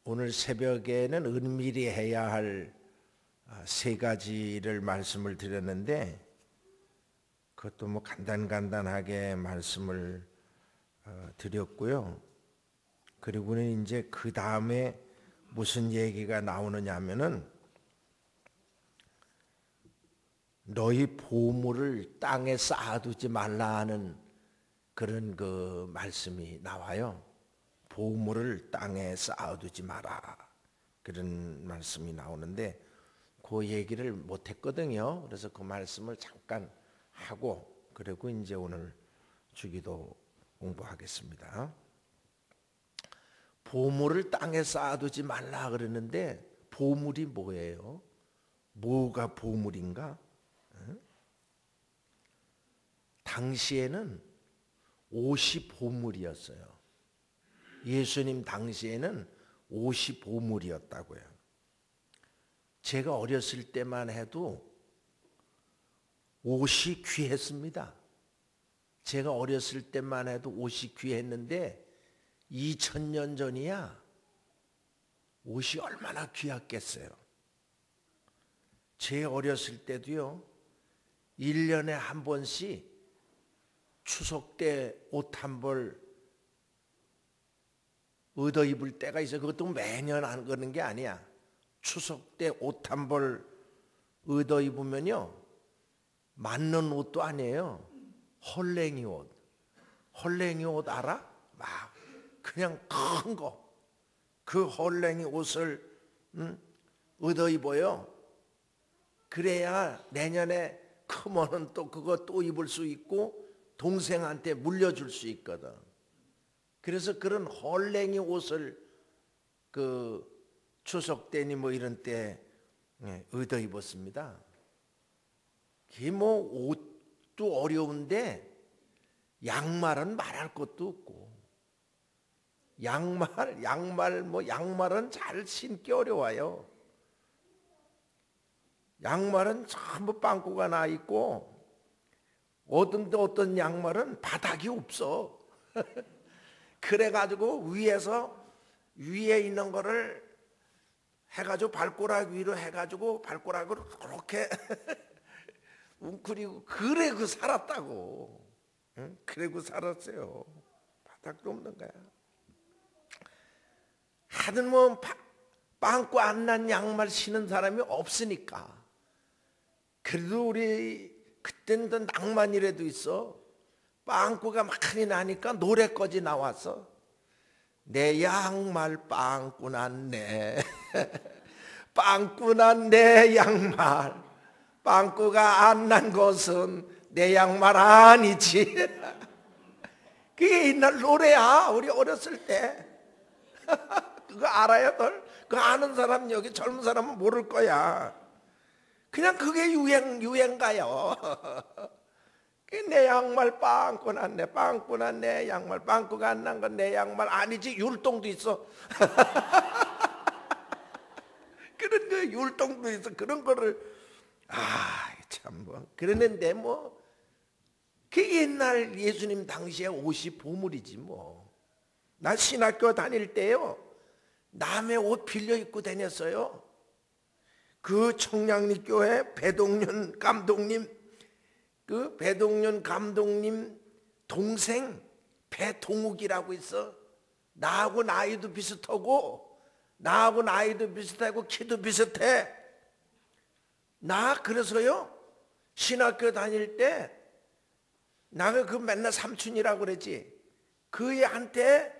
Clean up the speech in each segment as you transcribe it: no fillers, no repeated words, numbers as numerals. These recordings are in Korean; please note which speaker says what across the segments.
Speaker 1: 오늘 새벽에는 은밀히 해야 할 세 가지를 말씀을 드렸는데 그것도 뭐 간단하게 말씀을 드렸고요. 그리고는 이제 그 다음에 무슨 얘기가 나오느냐 하면은 너희 보물을 땅에 쌓아두지 말라 하는 그런 그 말씀이 나와요. 보물을 땅에 쌓아두지 마라. 그런 말씀이 나오는데 그 얘기를 못했거든요. 그래서 그 말씀을 잠깐 하고 그리고 이제 오늘 주기도 공부하겠습니다. 보물을 땅에 쌓아두지 말라 그러는데 보물이 뭐예요? 뭐가 보물인가? 당시에는 옷이 보물이었어요. 예수님 당시에는 옷이 보물이었다고요. 제가 어렸을 때만 해도 옷이 귀했습니다. 제가 어렸을 때만 해도 옷이 귀했는데 2000년 전이야 옷이 얼마나 귀했겠어요. 제 어렸을 때도요 1년에 한 번씩 추석 때 옷 한 벌 얻어 입을 때가 있어요. 그것도 매년 안 그러는 게 아니야. 추석 때 옷 한 벌 얻어 입으면요 맞는 옷도 아니에요. 헐랭이 옷. 헐랭이 옷 알아? 막 그냥 큰 거. 그 헐랭이 옷을 얻어 입어요. 그래야 내년에 크면은 또 그거 또 입을 수 있고 동생한테 물려줄 수 있거든. 그래서 그런 헐랭이 옷을 그 추석 때니 뭐 이런 때 얻어 입었습니다. 그게 뭐 옷도 어려운데 양말은 말할 것도 없고 양말은 잘 신기 어려워요. 양말은 전부 빵꾸가 나 있고 어떤 양말은 바닥이 없어. 그래가지고 위에 있는 거를 해가지고 발가락 위로 해가지고 발가락으로 그렇게 웅크리고 그래 그 살았다고. 응? 그래 그 살았어요. 바닥도 없는 거야. 하여튼 뭐 빵꾸 안 난 양말 신은 사람이 없으니까. 그래도 우리 그때는 더 낭만이라도 있어. 빵꾸가 많이 나니까 노래까지 나왔어. 내 양말 빵꾸 났네. 빵꾸 난 내 양말. 빵꾸가 안 난 것은 내 양말 아니지. 그게 옛날 노래야. 우리 어렸을 때. 그거 알아요, 널? 그거 아는 사람 여기 젊은 사람은 모를 거야. 그냥 그게 유행가요. 내 양말 빵꾸 났네. 빵꾸 난 내 양말. 빵꾸가 안 난 건 내 양말 아니지. 율동도 있어. 그런 거 율동도 있어. 그런 거를 참 뭐 그러는데 뭐 그 옛날 예수님 당시에 옷이 보물이지 뭐. 나 신학교 다닐 때요 남의 옷 빌려 입고 다녔어요. 그 청량리 교회 배동윤 감독님 동생 배동욱이라고 있어. 나하고 나이도 비슷하고 키도 비슷해. 나 그래서요 신학교 다닐 때 나가 그 맨날 삼촌이라고 그랬지. 그 애한테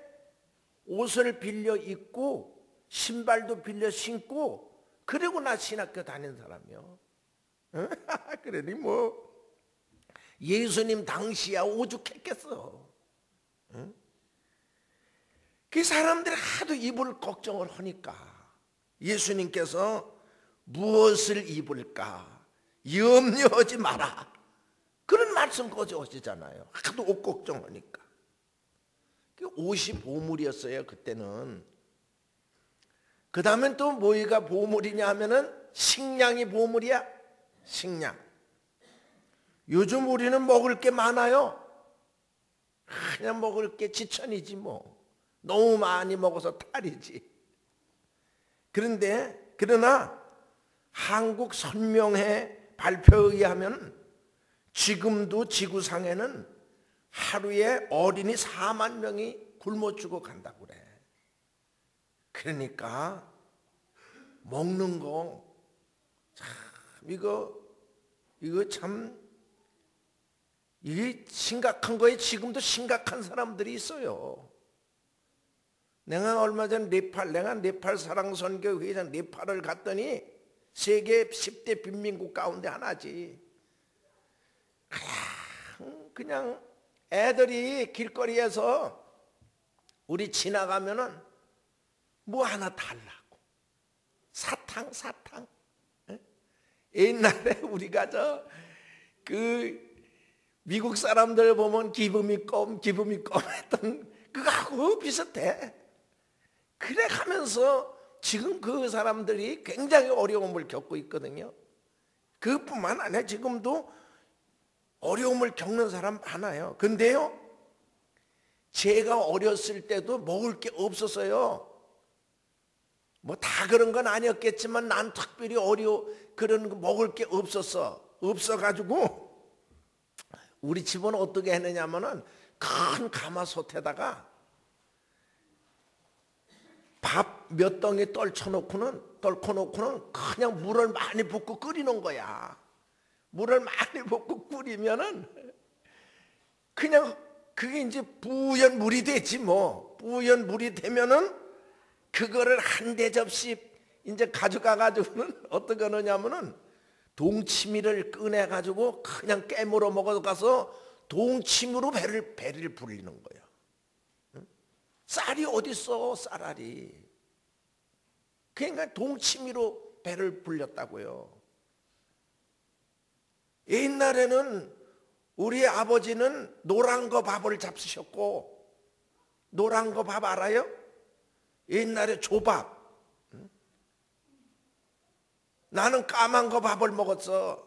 Speaker 1: 옷을 빌려 입고 신발도 빌려 신고 그리고 나 신학교 다닌 사람이요. 그러니 뭐 예수님 당시야 오죽했겠어. 그 사람들이 하도 입을 걱정을 하니까 예수님께서 무엇을 입을까 염려하지 마라. 그런 말씀 거저 하시잖아요. 하도 옷 걱정하니까. 옷이 보물이었어요 그때는. 그 다음엔 또 뭐가 보물이냐 하면은 식량이 보물이야. 식량. 요즘 우리는 먹을 게 많아요. 그냥 먹을 게 지천이지 뭐. 너무 많이 먹어서 탈이지. 그러나 한국 선명회 발표에 의하면 지금도 지구상에는 하루에 어린이 4만 명이 굶어 죽어간다고 그래. 그러니까 먹는 거 참 이거 참 이게 심각한 거에 지금도 심각한 사람들이 있어요. 내가 얼마 전 네팔 사랑선교 회장 네팔을 갔더니 세계 10대 빈민국 가운데 하나지. 그냥 애들이 길거리에서 우리 지나가면은 뭐 하나 달라고. 사탕. 옛날에 우리가 미국 사람들 보면 기브미 껌 했던 그거하고 비슷해. 그래 가면서 지금 그 사람들이 굉장히 어려움을 겪고 있거든요. 그뿐만 아니라 지금도 어려움을 겪는 사람 많아요. 근데요, 제가 어렸을 때도 먹을 게 없었어요. 뭐 다 그런 건 아니었겠지만 난 특별히 그런 거 먹을 게 없어가지고 우리 집은 어떻게 했느냐면은 큰 가마솥에다가 밥 몇 덩이 떨고 놓고는 그냥 물을 많이 붓고 끓이는 거야. 물을 많이 붓고 끓이면은 그냥 그게 이제 부연 물이 되지 뭐. 부연 물이 되면은 그거를 한 대접시 이제 가져가가지고는 어떻게 하느냐면은 동치미를 꺼내가지고 그냥 깨물어 먹어가서 동치미로 배를 불리는 거예요. 쌀이 어딨어, 쌀알이. 그러니까 동치미로 배를 불렸다고요. 옛날에는 우리 아버지는 노란 거 밥을 잡수셨고, 노란 거 밥 알아요? 옛날에 조밥. 나는 까만 거 밥을 먹었어.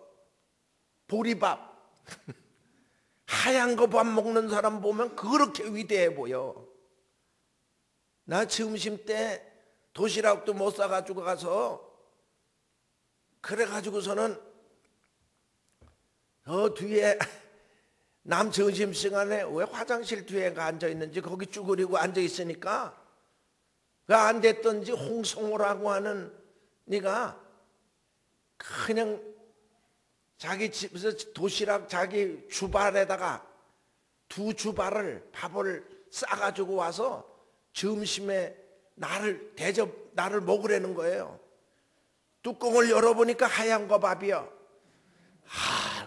Speaker 1: 보리밥. 하얀 거 밥 먹는 사람 보면 그렇게 위대해 보여. 나 점심 때 도시락도 못 사가지고 가서 그래가지고서는 뒤에 남 점심시간에 왜 화장실 뒤에 앉아있는지 거기 쭈그리고 앉아있으니까 그 안 됐던지 홍성호라고 하는 네가 그냥 자기 집에서 도시락 자기 주발에다가 2주발을 밥을 싸가지고 와서 점심에 나를 먹으라는 거예요. 뚜껑을 열어보니까 하얀 거 밥이요.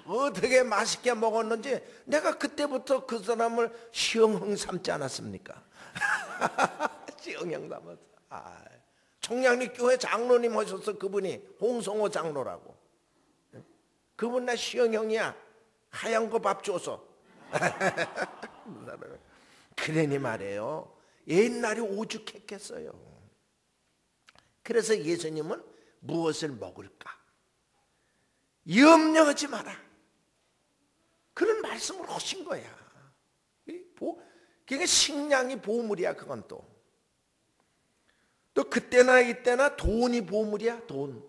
Speaker 1: 어떻게 맛있게 먹었는지 내가 그때부터 그 사람을 시형형 삼지 않았습니까? 시형형 삼았어. 청량리 교회 장로님 하셨어. 그분이 홍성호 장로라고. 그분 나 시형형이야. 하얀 거 밥 줘서. 그러니 말이에요. 옛날이 오죽했겠어요. 그래서 예수님은 무엇을 먹을까? 염려하지 마라. 그런 말씀을 하신 거야. 그게 식량이 보물이야. 그건 또 그때나 이때나 돈이 보물이야. 돈.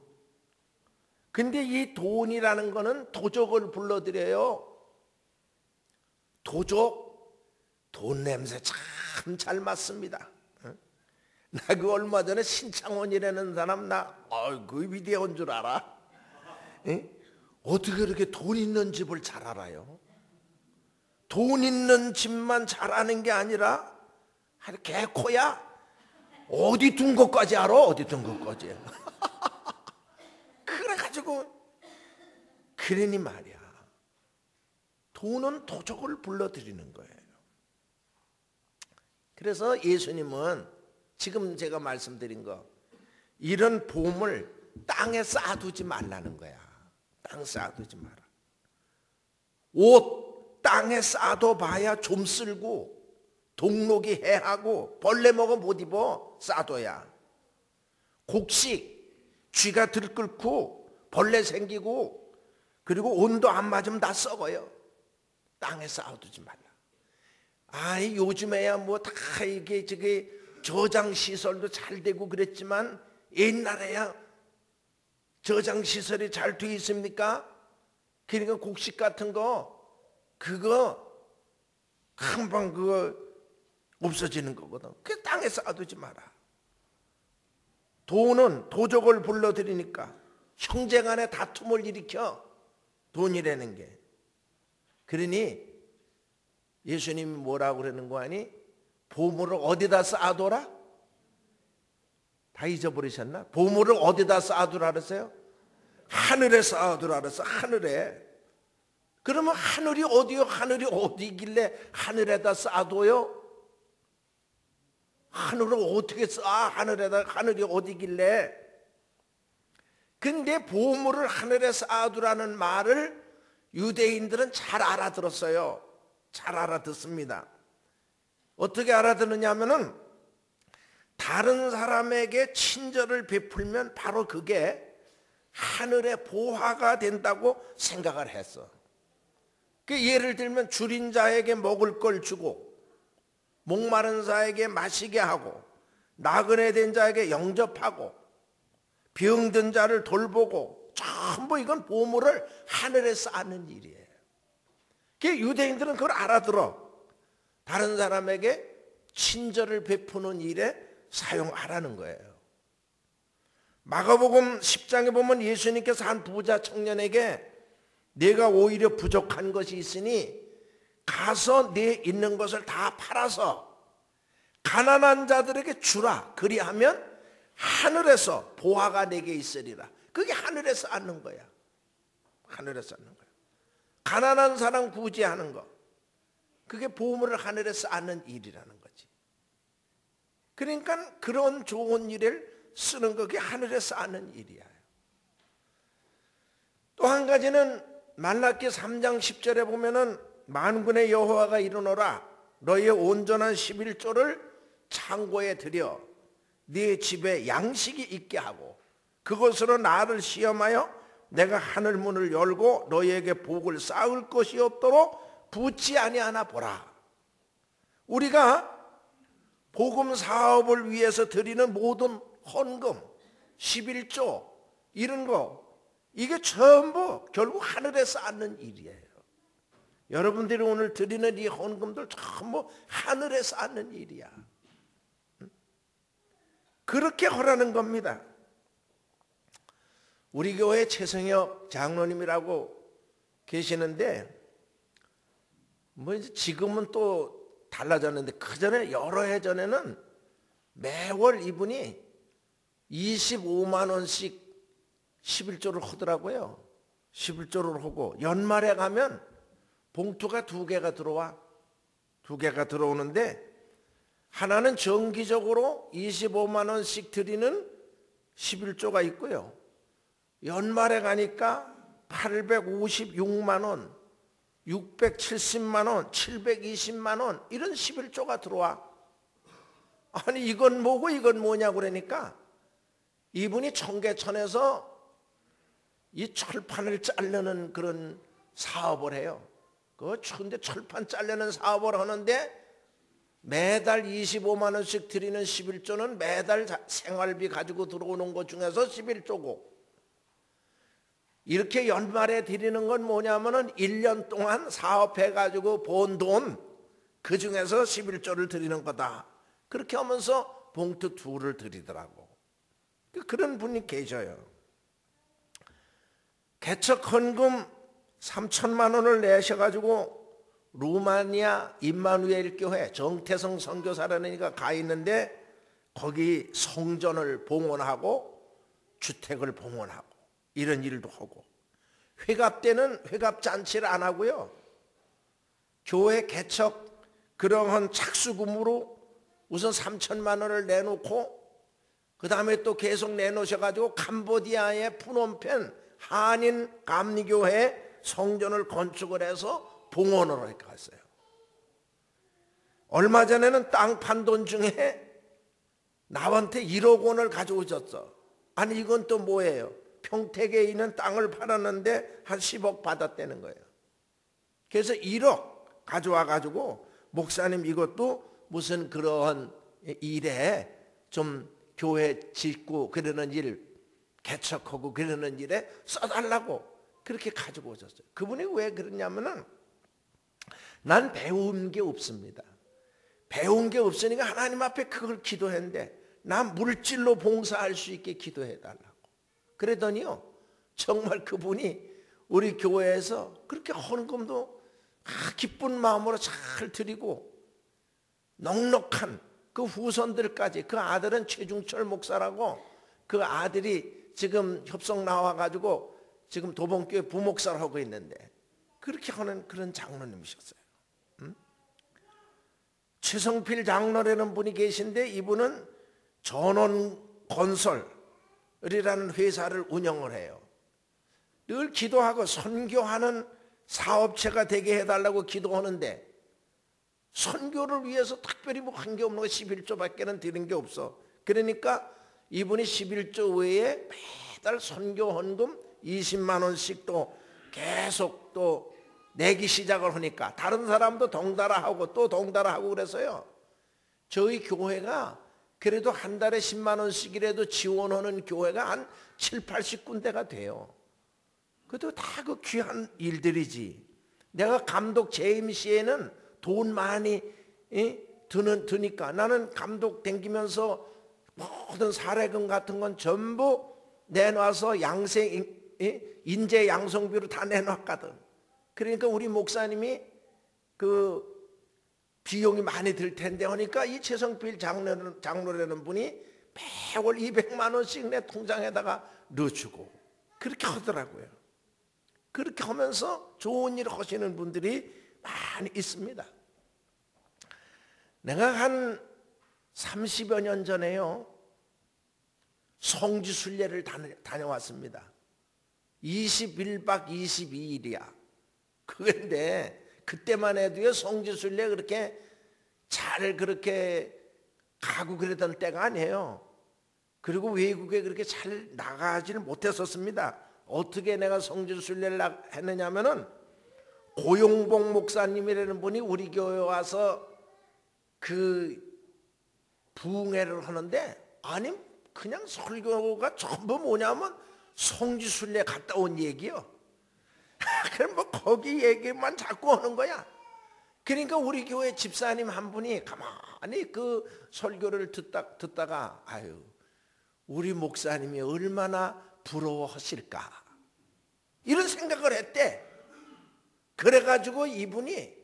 Speaker 1: 근데 이 돈이라는 거는 도적을 불러들여요. 돈 냄새 참 잘 맡습니다. 나 그 얼마 전에 신창원이라는 사람 그 위대한 줄 알아? 어떻게 그렇게 돈 있는 집을 잘 알아요? 돈 있는 집만 잘 아는 게 아니라 개코야? 어디 둔 것까지 알아? 어디 둔 것까지. 그래가지고 그러니 말이야. 돈은 도적을 불러들이는 거예요. 그래서 예수님은 지금 제가 말씀드린 거 이런 보물 땅에 쌓아두지 말라는 거야. 땅 쌓아두지 마라. 옷 땅에 쌓아둬봐야 좀 쓸고 동록이 해하고 벌레 먹어 못 입어. 쌓아둬야. 곡식 쥐가 들끓고 벌레 생기고 그리고 온도 안 맞으면 다 썩어요. 땅에 쌓아두지 말라. 요즘에야 뭐 다 이게 저장 시설도 잘 되고 그랬지만 옛날에야 저장 시설이 잘 돼 있습니까? 그러니까 곡식 같은 거 그거 금방 그거 없어지는 거거든. 그 땅에 쌓아두지 마라. 돈은 도적을 불러들이니까 형제 간에 다툼을 일으켜. 돈이라는 게. 그러니 예수님이 뭐라고 그러는 거 아니? 보물을 어디다 쌓아둬라? 다 잊어버리셨나? 보물을 어디다 쌓아두라 그랬어요? 하늘에 쌓아두라 그랬어. 하늘에. 그러면 하늘이 어디요? 하늘이 어디길래 하늘에다 쌓아둬요? 하늘을 어떻게 쌓아? 하늘에다. 하늘이 어디길래? 근데 보물을 하늘에 쌓아두라는 말을 유대인들은 잘 알아들었어요. 잘 알아듣습니다. 어떻게 알아듣느냐 하면은 다른 사람에게 친절을 베풀면 바로 그게 하늘의 보화가 된다고 생각을 했어. 예를 들면 줄인 자에게 먹을 걸 주고 목마른 자에게 마시게 하고 나그네 된 자에게 영접하고 병든 자를 돌보고 전부 이건 보물을 하늘에 쌓는 일이에요. 유대인들은 그걸 알아들어. 다른 사람에게 친절을 베푸는 일에 사용하라는 거예요. 마가복음 10장에 보면 예수님께서 한 부자 청년에게 내가 오히려 부족한 것이 있으니 가서 네 있는 것을 다 팔아서 가난한 자들에게 주라. 그리하면 하늘에서 보화가 내게 있으리라. 그게 하늘에서 쌓는 거야. 하늘에서 쌓는 거야. 가난한 사람 구제하는 거. 그게 보물을 하늘에서 쌓는 일이라는 거지. 그러니까 그런 좋은 일을 쓰는 그게 하늘에서 쌓는 일이야. 또 한 가지는 말라기 3장 10절에 보면은 만군의 여호와가 이르노라 너희의 온전한 11조를 창고에 들여 네 집에 양식이 있게 하고 그것으로 나를 시험하여 내가 하늘 문을 열고 너희에게 복을 쌓을 것이 없도록 붙지 아니하나 보라. 우리가 복음 사업을 위해서 드리는 모든 헌금, 11조 이런 거 이게 전부 결국 하늘에 쌓는 일이에요. 여러분들이 오늘 드리는 이 헌금들 전부 하늘에 쌓는 일이야. 그렇게 하라는 겁니다. 우리 교회 최성혁 장로님이라고 계시는데 뭐 이제 지금은 또 달라졌는데 그전에 여러 해 전에는 매월 이분이 25만 원씩 11조를 하더라고요. 11조를 하고 연말에 가면 봉투가 2개가 들어와. 2개가 들어오는데 하나는 정기적으로 25만 원씩 드리는 11조가 있고요. 연말에 가니까 856만 원, 670만 원, 720만 원 이런 11조가 들어와. 아니 이건 뭐고 이건 뭐냐고 그러니까 이분이 청계천에서 이 철판을 자르는 그런 사업을 해요. 그 추운데 철판 자르는 사업을 하는데 매달 25만 원씩 드리는 11조는 매달 생활비 가지고 들어오는 것 중에서 11조고 이렇게 연말에 드리는 건 뭐냐면은 1년 동안 사업해 가지고 번 돈 그 중에서 11조를 드리는 거다. 그렇게 하면서 봉투 2를 드리더라고. 그런 분이 계셔요. 개척 헌금 3천만 원을 내셔가지고 루마니아 임마누엘 교회 정태성 선교사라는 이가 가 있는데 거기 성전을 봉헌하고 주택을 봉헌하고 이런 일도 하고 회갑 때는 회갑 잔치를 안 하고요. 교회 개척 그러한 착수금으로 우선 3천만 원을 내놓고 그 다음에 또 계속 내놓으셔가지고 캄보디아의 푸놈펜 한인 감리교회 성전을 건축을 해서 봉헌을 했어요. 얼마 전에는 땅 판 돈 중에 나한테 1억 원을 가져오셨어. 아니 이건 또 뭐예요? 평택에 있는 땅을 팔았는데 한 10억 받았다는 거예요. 그래서 1억 가져와 가지고 목사님 이것도 무슨 그러한 일에 좀 교회 짓고 그러는 일, 개척하고 그러는 일에 써달라고 그렇게 가지고 오셨어요. 그분이 왜 그러냐면은 난 배운 게 없습니다. 배운 게 없으니까 하나님 앞에 그걸 기도했는데 난 물질로 봉사할 수 있게 기도해달라고. 그러더니요 정말 그분이 우리 교회에서 그렇게 헌금도 기쁜 마음으로 잘 드리고 넉넉한 그 후손들까지, 그 아들은 최중철 목사라고 그 아들이 지금 협성 나와가지고 지금 도봉교회 부목사를 하고 있는데 그렇게 하는 그런 장로님이셨어요. 최성필 장로라는 분이 계신데 이분은 전원건설이라는 회사를 운영을 해요. 늘 기도하고 선교하는 사업체가 되게 해달라고 기도하는데 선교를 위해서 특별히 뭐 한 게 없는 거 11조밖에는 드린 게 없어. 그러니까 이분이 11조 외에 매달 선교 헌금 20만 원씩 또 계속 또 내기 시작을 하니까 다른 사람도 덩달아 하고 또 덩달아 하고 그래서요. 저희 교회가 그래도 한 달에 10만 원씩이라도 지원하는 교회가 한 7, 80군데가 돼요. 그것도 다 그 귀한 일들이지. 내가 감독 재임 시에는 돈 많이 드니까 나는 감독 댕기면서 모든 사례금 같은 건 전부 내놔서 인재 양성비로 다 내놨거든. 그러니까 우리 목사님이 그 비용이 많이 들 텐데 하니까 이 최성필 장로라는 분이 매월 200만 원씩 내 통장에다가 넣어주고 그렇게 하더라고요. 그렇게 하면서 좋은 일을 하시는 분들이 많이 있습니다. 내가 한 30여 년 전에요 성지순례를 다녀왔습니다. 21박 22일이야. 그런데 그때만 해도요 성지순례 그렇게 잘 그렇게 가고 그랬던 때가 아니에요. 그리고 외국에 그렇게 잘 나가지를 못했었습니다. 어떻게 내가 성지순례를 했느냐면은 고용복 목사님이라는 분이 우리 교회에 와서 그 부흥회를 하는데 아니 그냥 설교가 전부 뭐냐면 성지순례 갔다 온 얘기요. 그럼 뭐 거기 얘기만 자꾸 하는 거야. 그러니까 우리 교회 집사님 한 분이 가만히 그 설교를 듣다가 아유 우리 목사님이 얼마나 부러워하실까 이런 생각을 했대. 그래가지고 이분이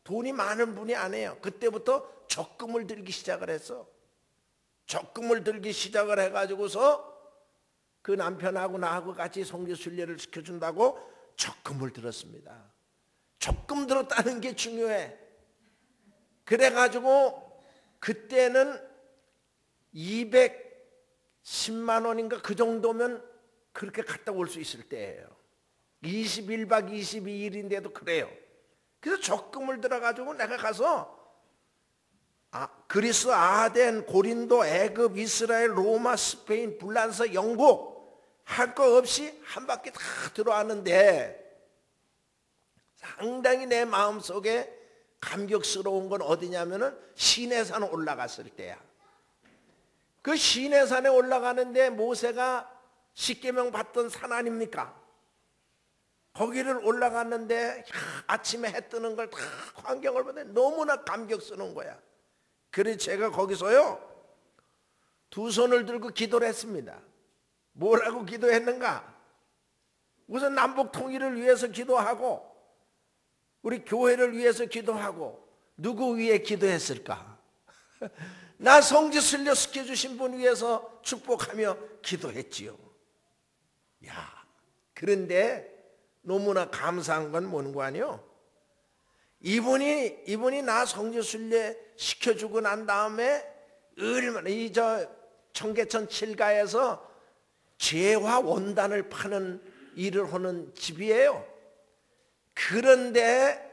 Speaker 1: 돈이 많은 분이 아니에요. 그때부터 적금을 들기 시작을 했어. 적금을 들기 시작을 해가지고서 그 남편하고 나하고 같이 성지순례를 시켜준다고 적금을 들었습니다. 적금 들었다는 게 중요해. 그래가지고 그때는 210만 원인가 그 정도면 그렇게 갔다 올 수 있을 때예요. 21박 22일인데도 그래요. 그래서 적금을 들어가지고 내가 가서 그리스, 아덴, 고린도, 애굽, 이스라엘, 로마, 스페인, 불란서, 영국 할 거 없이 한 바퀴 다 들어왔는데 상당히 내 마음속에 감격스러운 건 어디냐면은 시내산 올라갔을 때야. 그 시내산에 올라가는데 모세가 십계명 받던 산 아닙니까? 거기를 올라갔는데 아침에 해 뜨는 걸 다 광경을 보는데 너무나 감격스러운 거야. 그래서 제가 거기서요 두 손을 들고 기도를 했습니다. 뭐라고 기도했는가? 우선 남북 통일을 위해서 기도하고 우리 교회를 위해서 기도하고 누구 위해 기도했을까? 나 성지순례 시켜주신 분 위해서 축복하며 기도했지요. 야, 그런데 너무나 감사한 건 뭔가 아니요? 이분이 나 성지순례 시켜주고 난 다음에 얼마나 청계천 7가에서 재화 원단을 파는 일을 하는 집이에요. 그런데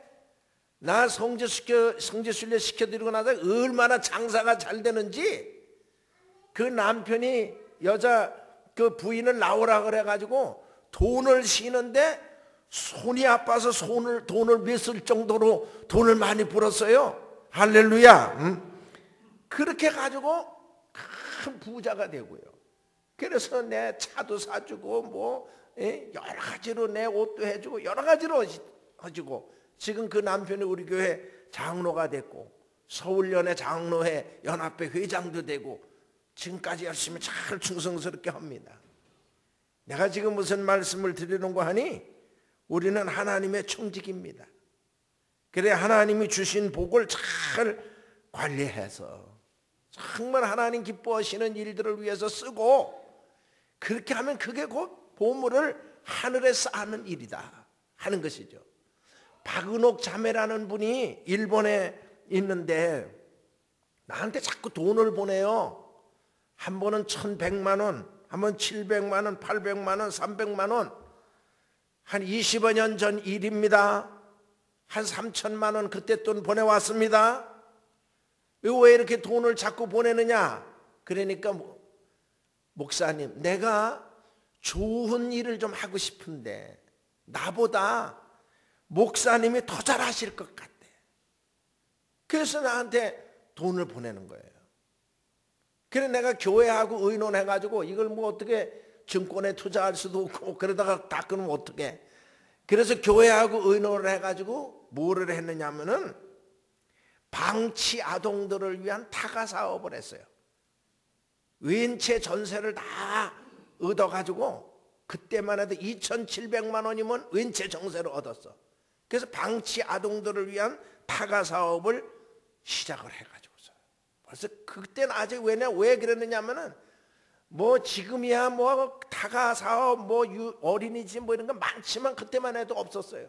Speaker 1: 나 성지순례 시켜드리고 나서 얼마나 장사가 잘 되는지 그 남편이 여자 그 부인을 나오라 그래가지고 돈을 쉬는데 손이 아파서 돈을 몇 정도로 돈을 많이 벌었어요. 할렐루야. 그렇게 가지고 큰 부자가 되고요. 그래서 내 차도 사주고 뭐 여러 가지로 내 옷도 해주고 여러 가지로 해주고, 지금 그 남편이 우리 교회 장로가 됐고 서울연회 장로회 연합회 회장도 되고 지금까지 열심히 잘 충성스럽게 합니다. 내가 지금 무슨 말씀을 드리는가 하니 우리는 하나님의 청직입니다. 그래 하나님이 주신 복을 잘 관리해서 정말 하나님 기뻐하시는 일들을 위해서 쓰고, 그렇게 하면 그게 곧 보물을 하늘에 쌓는 일이다 하는 것이죠. 박은옥 자매라는 분이 일본에 있는데 나한테 자꾸 돈을 보내요. 한 번은 1,100만 원, 한 번 700만 원, 800만 원, 300만 원. 한 20여 년 전 일입니다. 한 3천만 원 그때 돈 보내왔습니다. 왜 이렇게 돈을 자꾸 보내느냐? 그러니까 목사님, 내가 좋은 일을 좀 하고 싶은데 나보다 목사님이 더 잘하실 것 같대. 그래서 나한테 돈을 보내는 거예요. 그래서 내가 교회하고 의논해가지고 이걸 뭐 어떻게 증권에 투자할 수도 없고 그러다가 다 끊으면 어떡해. 그래서 교회하고 의논을 해가지고 뭐를 했느냐면은 방치 아동들을 위한 타가 사업을 했어요. 왼채 전세를 다 얻어가지고 그때만 해도 2,700만 원이면 왼채 전세를 얻었어. 그래서 방치 아동들을 위한 타가 사업을 시작을 해가지고서 벌써 그때는 아직 왜 그랬느냐면은 뭐 지금이야 뭐 타가 사업 뭐 어린이집 뭐 이런 거 많지만 그때만 해도 없었어요.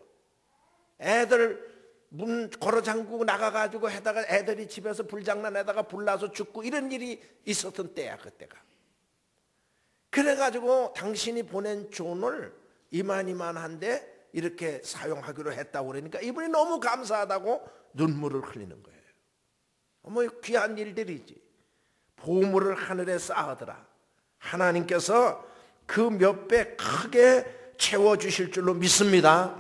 Speaker 1: 애들 문 걸어 잠그고 나가가지고 해다가 애들이 집에서 불장난하다가 불나서 죽고 이런 일이 있었던 때야 그때가. 그래가지고 당신이 보낸 돈을 이만한데 이렇게 사용하기로 했다고 그러니까 이분이 너무 감사하다고 눈물을 흘리는 거예요. 뭐 귀한 일들이지. 보물을 하늘에 쌓으더라. 하나님께서 그 몇 배 크게 채워주실 줄로 믿습니다.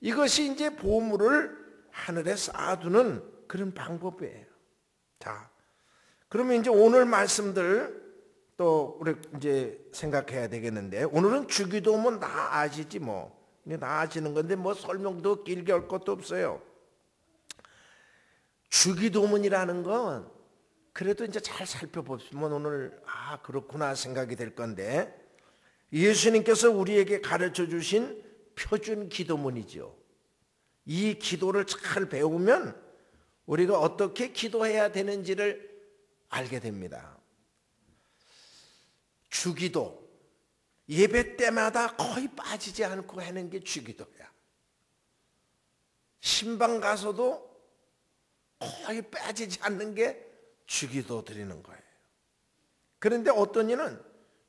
Speaker 1: 이것이 이제 보물을 하늘에 쌓아두는 그런 방법이에요. 자, 그러면 이제 오늘 말씀들 또 우리 이제 생각해야 되겠는데, 오늘은 주기도면 다 아시지 뭐. 다 아시는 건데 뭐 설명도 길게 할 것도 없어요. 주기도문이라는 건 그래도 이제 잘 살펴보시면 오늘 그렇구나 생각이 될 건데, 예수님께서 우리에게 가르쳐 주신 표준 기도문이죠. 이 기도를 잘 배우면 우리가 어떻게 기도해야 되는지를 알게 됩니다. 주기도, 예배 때마다 거의 빠지지 않고 하는 게 주기도야. 신방 가서도 거의 빠지지 않는 게 주기도 드리는 거예요. 그런데 어떤 이는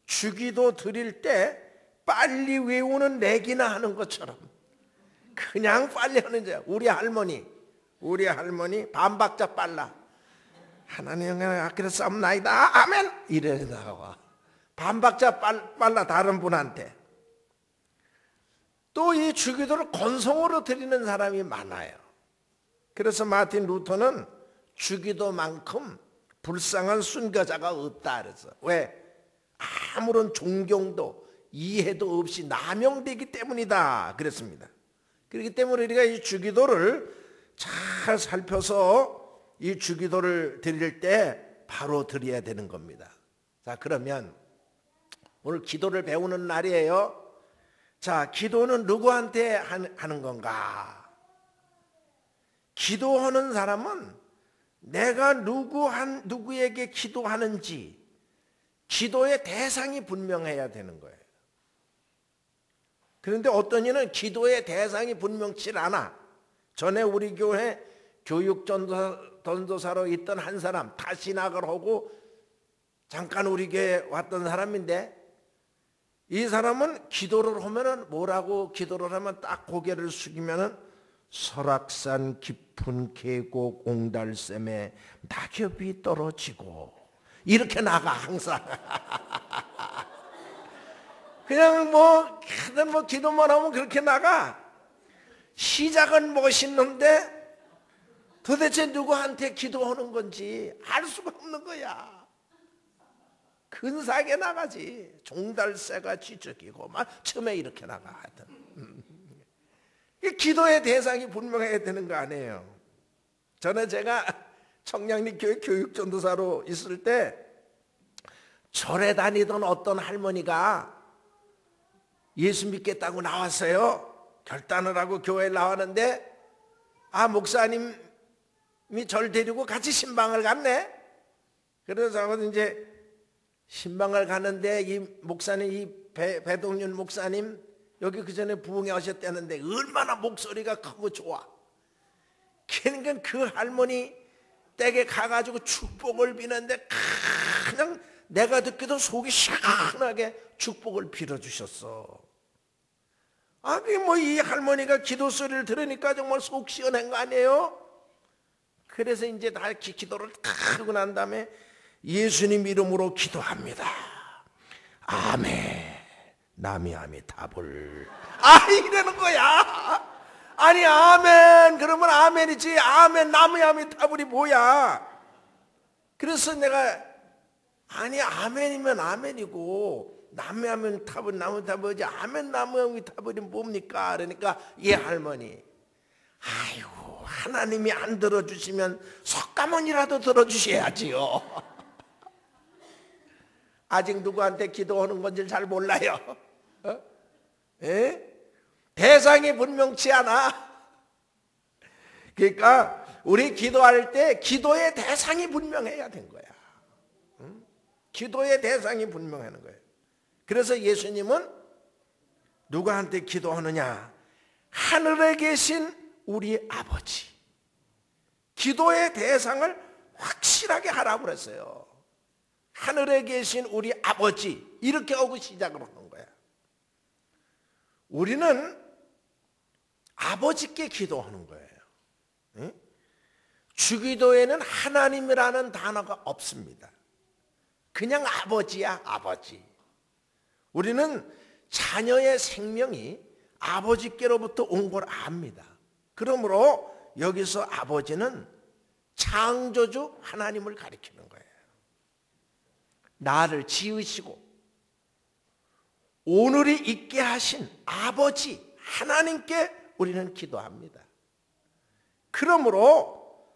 Speaker 1: 주기도 드릴 때 빨리 외우는 내기나 하는 것처럼 그냥 빨리 하는 거야. 우리 할머니 반박자 빨라. 하나님의 아끼를 썸나이다 아멘 이래 나와. 반박자 빨라 다른 분한테. 또 이 주기도를 건성으로 드리는 사람이 많아요. 그래서 마틴 루터는 주기도만큼 불쌍한 순교자가 없다 그래서. 왜? 아무런 존경도 이해도 없이 남용되기 때문이다 그랬습니다. 그렇기 때문에 우리가 이 주기도를 잘 살펴서 이 주기도를 드릴 때 바로 드려야 되는 겁니다. 자, 그러면 오늘 기도를 배우는 날이에요. 자, 기도는 누구한테 하는 건가? 기도하는 사람은 내가 누구에게 기도하는지 기도의 대상이 분명해야 되는 거예요. 그런데 어떤 이는 기도의 대상이 분명치 않아. 전에 우리 교회 교육전도사로 있던 한 사람, 다 신학을 하고 잠깐 우리 교회에 왔던 사람인데, 이 사람은 기도를 하면은 뭐라고 기도를 하면 딱 고개를 숙이면은 설악산 깊은 계곡 옹달샘에 낙엽이 떨어지고 이렇게 나가 항상. 그냥 뭐 기도만 하면 그렇게 나가. 시작은 멋있는데 도대체 누구한테 기도하는 건지 알 수가 없는 거야. 근사하게 나가지. 종달새가 쥐적이고 막 처음에 이렇게 나가 하여튼. 기도의 대상이 분명해야 되는 거 아니에요. 전에 제가 청량리교회 교육전도사로 있을 때 절에 다니던 어떤 할머니가 예수 믿겠다고 나왔어요. 결단을 하고 교회에 나왔는데 목사님이 절 데리고 같이 신방을 갔네. 그래서 이제 신방을 가는데 이 목사님, 이 배동윤 목사님 여기 그 전에 부흥에 오셨다는데 얼마나 목소리가 크고 좋아. 그러니까 그 할머니 댁에 가가지고 축복을 비는데 그냥 내가 듣기도 속이 시원하게 축복을 빌어주셨어. 아니 뭐 이 할머니가 기도 소리를 들으니까 정말 속 시원한 거 아니에요? 그래서 이제 다 기도를 다 하고 난 다음에 예수님 이름으로 기도합니다. 아멘. 남이 아미타불. 이러는 거야. 아니 아멘 그러면 아멘이지. 아멘 남이 아미타불이 뭐야? 그래서 내가 아니 아멘이면 아멘이고 남이 아미타불 나무타불이지 아멘 남이 아미타불이 뭡니까? 그러니까 이 할머니 아이고 하나님이 안 들어주시면 석가모니라도 들어주셔야지요. 아직 누구한테 기도하는 건지 잘 몰라요. 대상이 분명치 않아. 그러니까 우리 기도할 때 기도의 대상이 분명해야 된 거야. 기도의 대상이 분명하는 거예요. 그래서 예수님은 누구한테 기도하느냐? 하늘에 계신 우리 아버지. 기도의 대상을 확실하게 하라고 그랬어요. 하늘에 계신 우리 아버지 이렇게 하고 시작을 하는 거야. 우리는 아버지께 기도하는 거예요. 응? 주기도에는 하나님이라는 단어가 없습니다. 그냥 아버지야 아버지. 우리는 자녀의 생명이 아버지께로부터 온 걸 압니다. 그러므로 여기서 아버지는 창조주 하나님을 가리키는 거예요. 나를 지으시고 오늘이 있게 하신 아버지 하나님께 우리는 기도합니다. 그러므로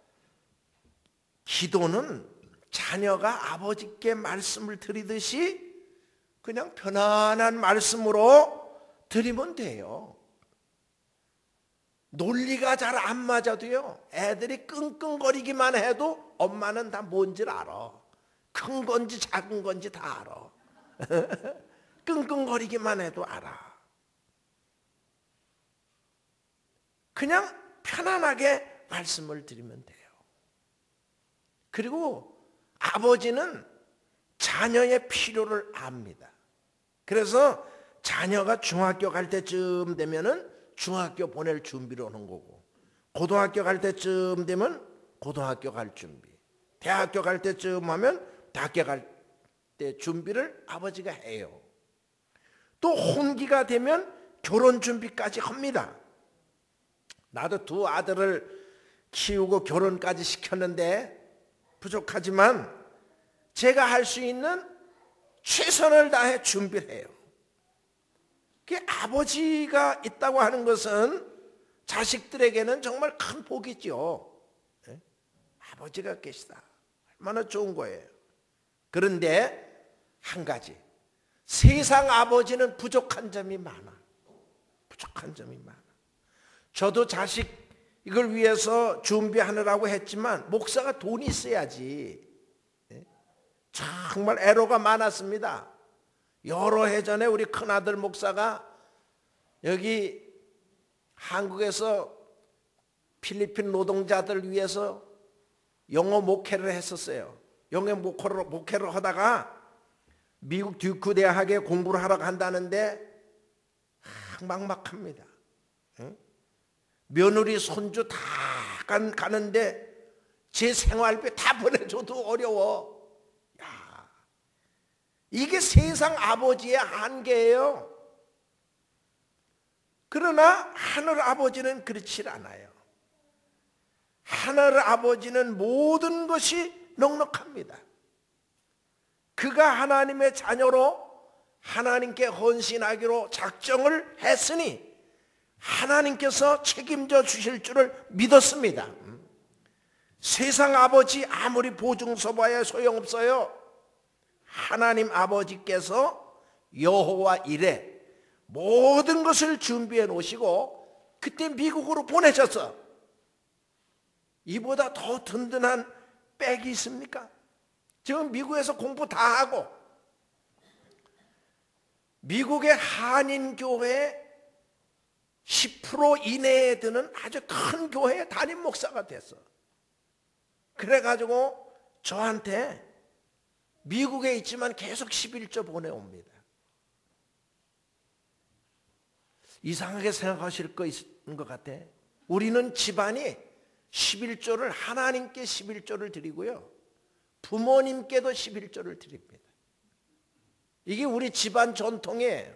Speaker 1: 기도는 자녀가 아버지께 말씀을 드리듯이 그냥 편안한 말씀으로 드리면 돼요. 논리가 잘 안 맞아도요. 애들이 끙끙거리기만 해도 엄마는 다 뭔지를 알아. 큰 건지 작은 건지 다 알아. 끙끙거리기만 해도 알아. 그냥 편안하게 말씀을 드리면 돼요. 그리고 아버지는 자녀의 필요를 압니다. 그래서 자녀가 중학교 갈 때쯤 되면은 중학교 보낼 준비를 하는 거고, 고등학교 갈 때쯤 되면 고등학교 갈 준비, 대학교 갈 때쯤 하면 대학교 갈 때 준비를 아버지가 해요. 또 혼기가 되면 결혼 준비까지 합니다. 나도 두 아들을 키우고 결혼까지 시켰는데 부족하지만 제가 할 수 있는 최선을 다해 준비를 해요. 그 아버지가 있다고 하는 것은 자식들에게는 정말 큰 복이죠. 네? 아버지가 계시다. 얼마나 좋은 거예요. 그런데 한 가지, 세상 아버지는 부족한 점이 많아. 부족한 점이 많아. 저도 자식 이걸 위해서 준비하느라고 했지만 목사가 돈이 있어야지. 네? 정말 애로가 많았습니다. 여러 해 전에 우리 큰아들 목사가 여기 한국에서 필리핀 노동자들 위해서 영어 목회를 했었어요. 영어 목회를 하다가 미국 듀크 대학에 공부를 하러 간다는데 막막합니다. 며느리 손주 다 가는데 제 생활비 다 보내줘도 어려워. 이게 세상 아버지의 한계예요. 그러나 하늘 아버지는 그렇지 않아요. 하늘 아버지는 모든 것이 넉넉합니다. 그가 하나님의 자녀로 하나님께 헌신하기로 작정을 했으니 하나님께서 책임져 주실 줄을 믿었습니다. 세상 아버지 아무리 보증 서봐야 소용없어요. 하나님 아버지께서 여호와 이레 모든 것을 준비해 놓으시고 그때 미국으로 보내셨어. 이보다 더 든든한 백이 있습니까? 지금 미국에서 공부 다 하고 미국의 한인교회 10% 이내에 드는 아주 큰 교회의 담임 목사가 됐어. 그래가지고 저한테 미국에 있지만 계속 11조 보내옵니다. 이상하게 생각하실 거 있는 것 같아. 우리는 집안이 11조를 하나님께 11조를 드리고요. 부모님께도 11조를 드립니다. 이게 우리 집안 전통이에요.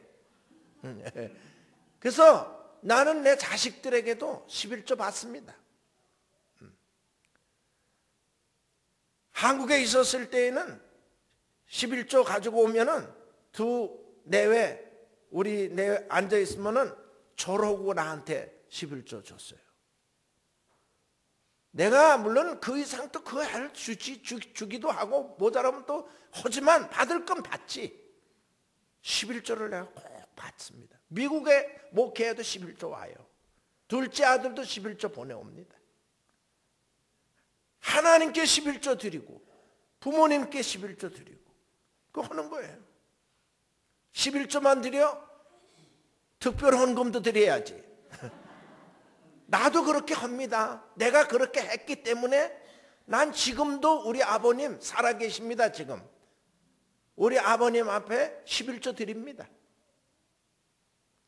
Speaker 1: 그래서 나는 내 자식들에게도 11조 받습니다. 한국에 있었을 때에는 11조 가지고 오면은 우리 내외 앉아 있으면은 저러고 나한테 11조 줬어요. 내가 물론 그 이상 또 그 애를 주기도 하고 모자라면 또 하지만 받을 건 받지. 11조를 내가 꼭 받습니다. 미국에 목회에도 11조 와요. 둘째 아들도 11조 보내옵니다. 하나님께 11조 드리고 부모님께 11조 드리고 그거 하는 거예요. 11조만 드려? 특별 헌금도 드려야지. 나도 그렇게 합니다. 내가 그렇게 했기 때문에 난 지금도 우리 아버님 살아계십니다. 지금 우리 아버님 앞에 11조 드립니다.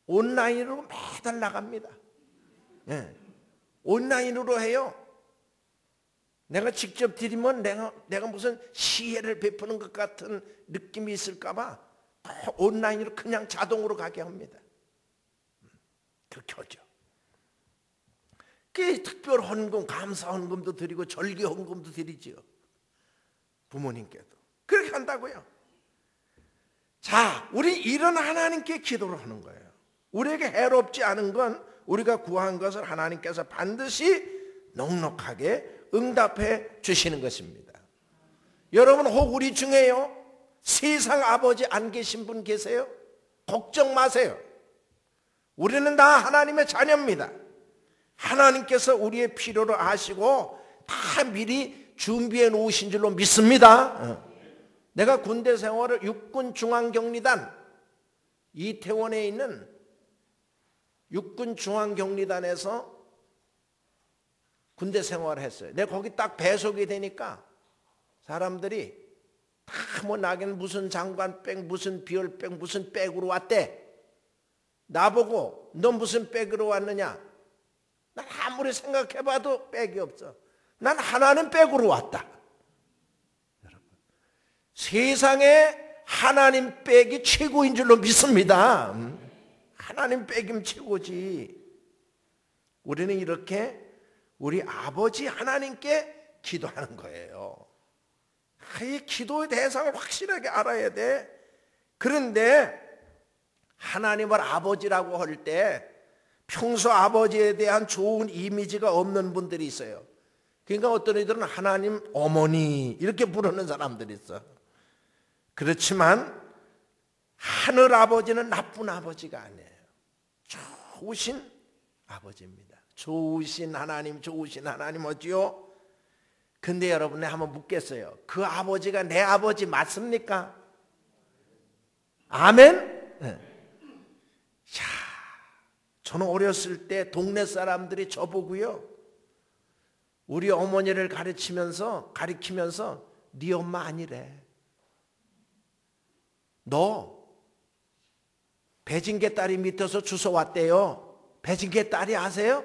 Speaker 1: 온라인으로 매달 나갑니다. 네. 온라인으로 해요. 내가 직접 드리면 내가 무슨 시혜를 베푸는 것 같은 느낌이 있을까 봐 온라인으로 그냥 자동으로 가게 합니다. 그렇게 하죠. 그 특별 헌금, 감사 헌금도 드리고 절기 헌금도 드리지요. 부모님께도. 그렇게 한다고요. 자, 우리 이런 하나님께 기도를 하는 거예요. 우리에게 해롭지 않은 건 우리가 구한 것을 하나님께서 반드시 넉넉하게 응답해 주시는 것입니다. 여러분 혹 우리 중에요 세상 아버지 안 계신 분 계세요? 걱정 마세요. 우리는 다 하나님의 자녀입니다. 하나님께서 우리의 필요를 아시고 다 미리 준비해 놓으신 줄로 믿습니다. 내가 군대 생활을 육군중앙경리단 이태원에 있는 육군중앙경리단에서 군대 생활을 했어요. 내가 거기 딱 배속이 되니까 사람들이 다 뭐 나긴 무슨 장관백 무슨 비열백 무슨 백으로 왔대. 나보고 너 무슨 백으로 왔느냐. 난 아무리 생각해봐도 백이 없어. 난 하나님 백으로 왔다. 여러분, 세상에 하나님 백이 최고인 줄로 믿습니다. 하나님 백이면 최고지. 우리는 이렇게 우리 아버지 하나님께 기도하는 거예요. 이 기도의 대상을 확실하게 알아야 돼. 그런데 하나님을 아버지라고 할 때 평소 아버지에 대한 좋은 이미지가 없는 분들이 있어요. 그러니까 어떤 이들은 하나님 어머니 이렇게 부르는 사람들이 있어. 그렇지만 하늘 아버지는 나쁜 아버지가 아니에요. 좋으신 아버지입니다. 좋으신 하나님 어디요? 근데 여러분 내가 한번 묻겠어요. 그 아버지가 내 아버지 맞습니까? 아멘? 네. 자, 저는 어렸을 때 동네 사람들이 저보고요. 우리 어머니를 가리키면서 네 엄마 아니래. 너 배징개 딸이 밑에서 주워왔대요. 배징개 딸이 아세요?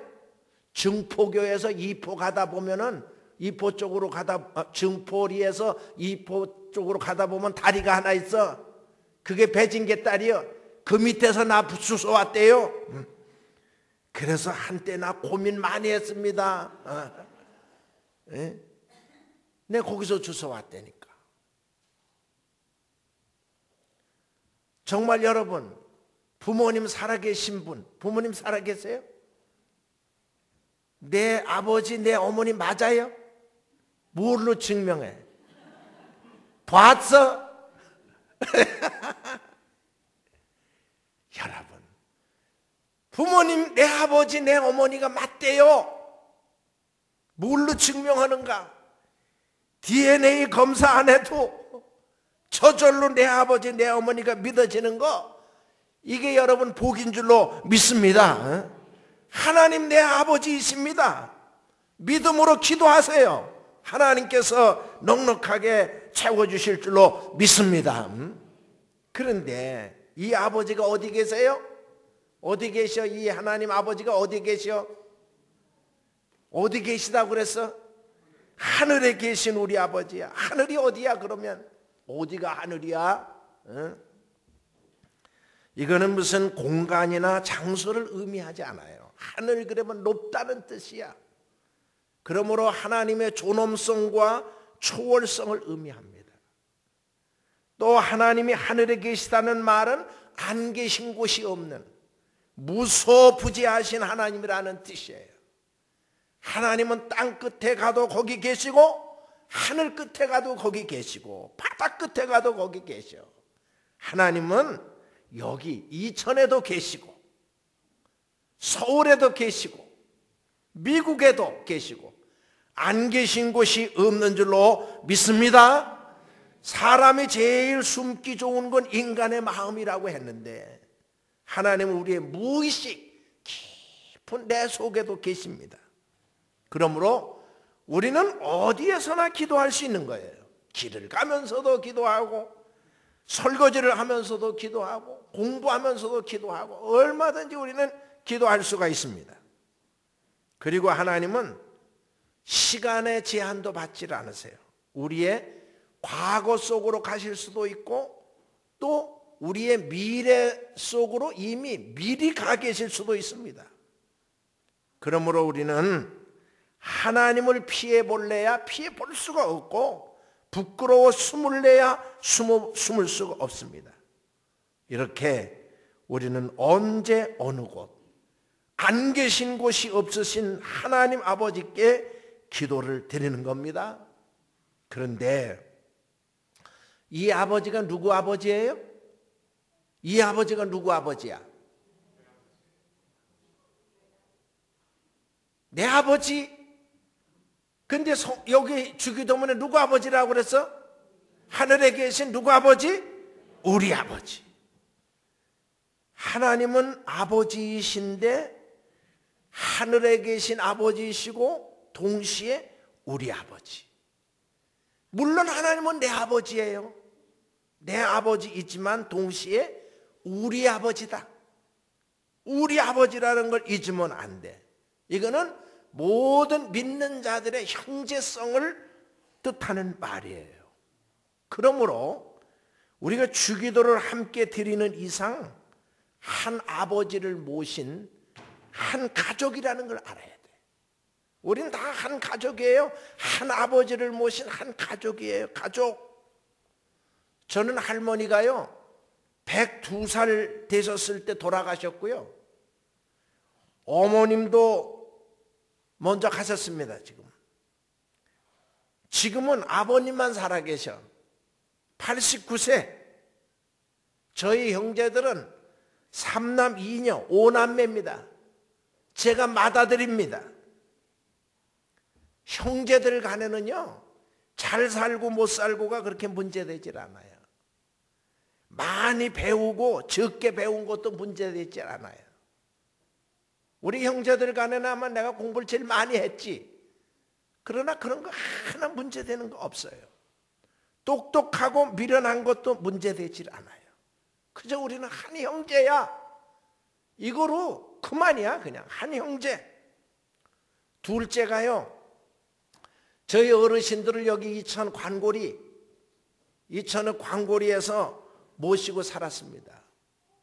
Speaker 1: 증포교에서 이포 가다 보면은 이포 쪽으로 증포리에서 이포 쪽으로 가다 보면 다리가 하나 있어. 그게 배징개 딸이요. 그 밑에서 나 주워왔대요. 그래서 한때 나 고민 많이 했습니다. 내가 거기서 주워왔다니까. 정말 여러분, 부모님 살아계신 분, 부모님 살아계세요? 내 아버지, 내 어머니 맞아요? 뭘로 증명해? 봤어? 여러분, 부모님, 내 아버지, 내 어머니가 맞대요. 뭘로 증명하는가? DNA 검사 안 해도 저절로 내 아버지, 내 어머니가 믿어지는 거, 이게 여러분 복인 줄로 믿습니다. 하나님 내 아버지이십니다. 믿음으로 기도하세요. 하나님께서 넉넉하게 채워주실 줄로 믿습니다. 그런데 이 아버지가 어디 계세요? 어디 계셔? 이 하나님 아버지가 어디 계셔? 어디 계시다고 그랬어? 하늘에 계신 우리 아버지야. 하늘이 어디야 그러면? 어디가 하늘이야? 이거는 무슨 공간이나 장소를 의미하지 않아요. 하늘 그러면 높다는 뜻이야. 그러므로 하나님의 존엄성과 초월성을 의미합니다. 또 하나님이 하늘에 계시다는 말은 안 계신 곳이 없는 무소부지하신 하나님이라는 뜻이에요. 하나님은 땅 끝에 가도 거기 계시고 하늘 끝에 가도 거기 계시고 바다 끝에 가도 거기 계셔. 하나님은 여기 이천에도 계시고 서울에도 계시고 미국에도 계시고 안 계신 곳이 없는 줄로 믿습니다. 사람이 제일 숨기 좋은 건 인간의 마음이라고 했는데 하나님은 우리의 무의식 깊은 내 속에도 계십니다. 그러므로 우리는 어디에서나 기도할 수 있는 거예요. 길을 가면서도 기도하고 설거지를 하면서도 기도하고 공부하면서도 기도하고 얼마든지 우리는 기도할 수가 있습니다. 그리고 하나님은 시간의 제한도 받지 않으세요. 우리의 과거 속으로 가실 수도 있고 또 우리의 미래 속으로 이미 미리 가 계실 수도 있습니다. 그러므로 우리는 하나님을 피해 볼래야 피해 볼 수가 없고 부끄러워 숨을래야 숨을 수가 없습니다. 이렇게 우리는 언제 어느 곳 안 계신 곳이 없으신 하나님 아버지께 기도를 드리는 겁니다. 그런데 이 아버지가 누구 아버지예요? 이 아버지가 누구 아버지야? 내 아버지. 근데 여기 주기도문에 누구 아버지라고 그랬어? 하늘에 계신 누구 아버지? 우리 아버지. 하나님은 아버지이신데 하늘에 계신 아버지이시고 동시에 우리 아버지. 물론 하나님은 내 아버지예요. 내 아버지이지만 동시에 우리 아버지다. 우리 아버지라는 걸 잊으면 안 돼. 이거는 모든 믿는 자들의 형제성을 뜻하는 말이에요. 그러므로 우리가 주기도를 함께 드리는 이상 한 아버지를 모신 한 가족이라는 걸 알아야 돼. 우리는 다 한 가족이에요. 한 아버지를 모신 한 가족이에요. 가족. 저는 할머니가요 102살 되셨을 때 돌아가셨고요. 어머님도 먼저 가셨습니다. 지금은 아버님만 살아계셔. 89세. 저희 형제들은 3남 2녀 5남매입니다. 제가 맏아들입니다. 형제들 간에는요 잘 살고 못 살고가 그렇게 문제되질 않아요. 많이 배우고 적게 배운 것도 문제되지 않아요. 우리 형제들 간에는 아마 내가 공부를 제일 많이 했지. 그러나 그런 거 하나 문제되는 거 없어요. 똑똑하고 미련한 것도 문제되질 않아요. 그저 우리는 한 형제야. 이거로 그만이야. 그냥 한 형제. 둘째가요 저희 어르신들을 여기 이천의 광고리에서 모시고 살았습니다.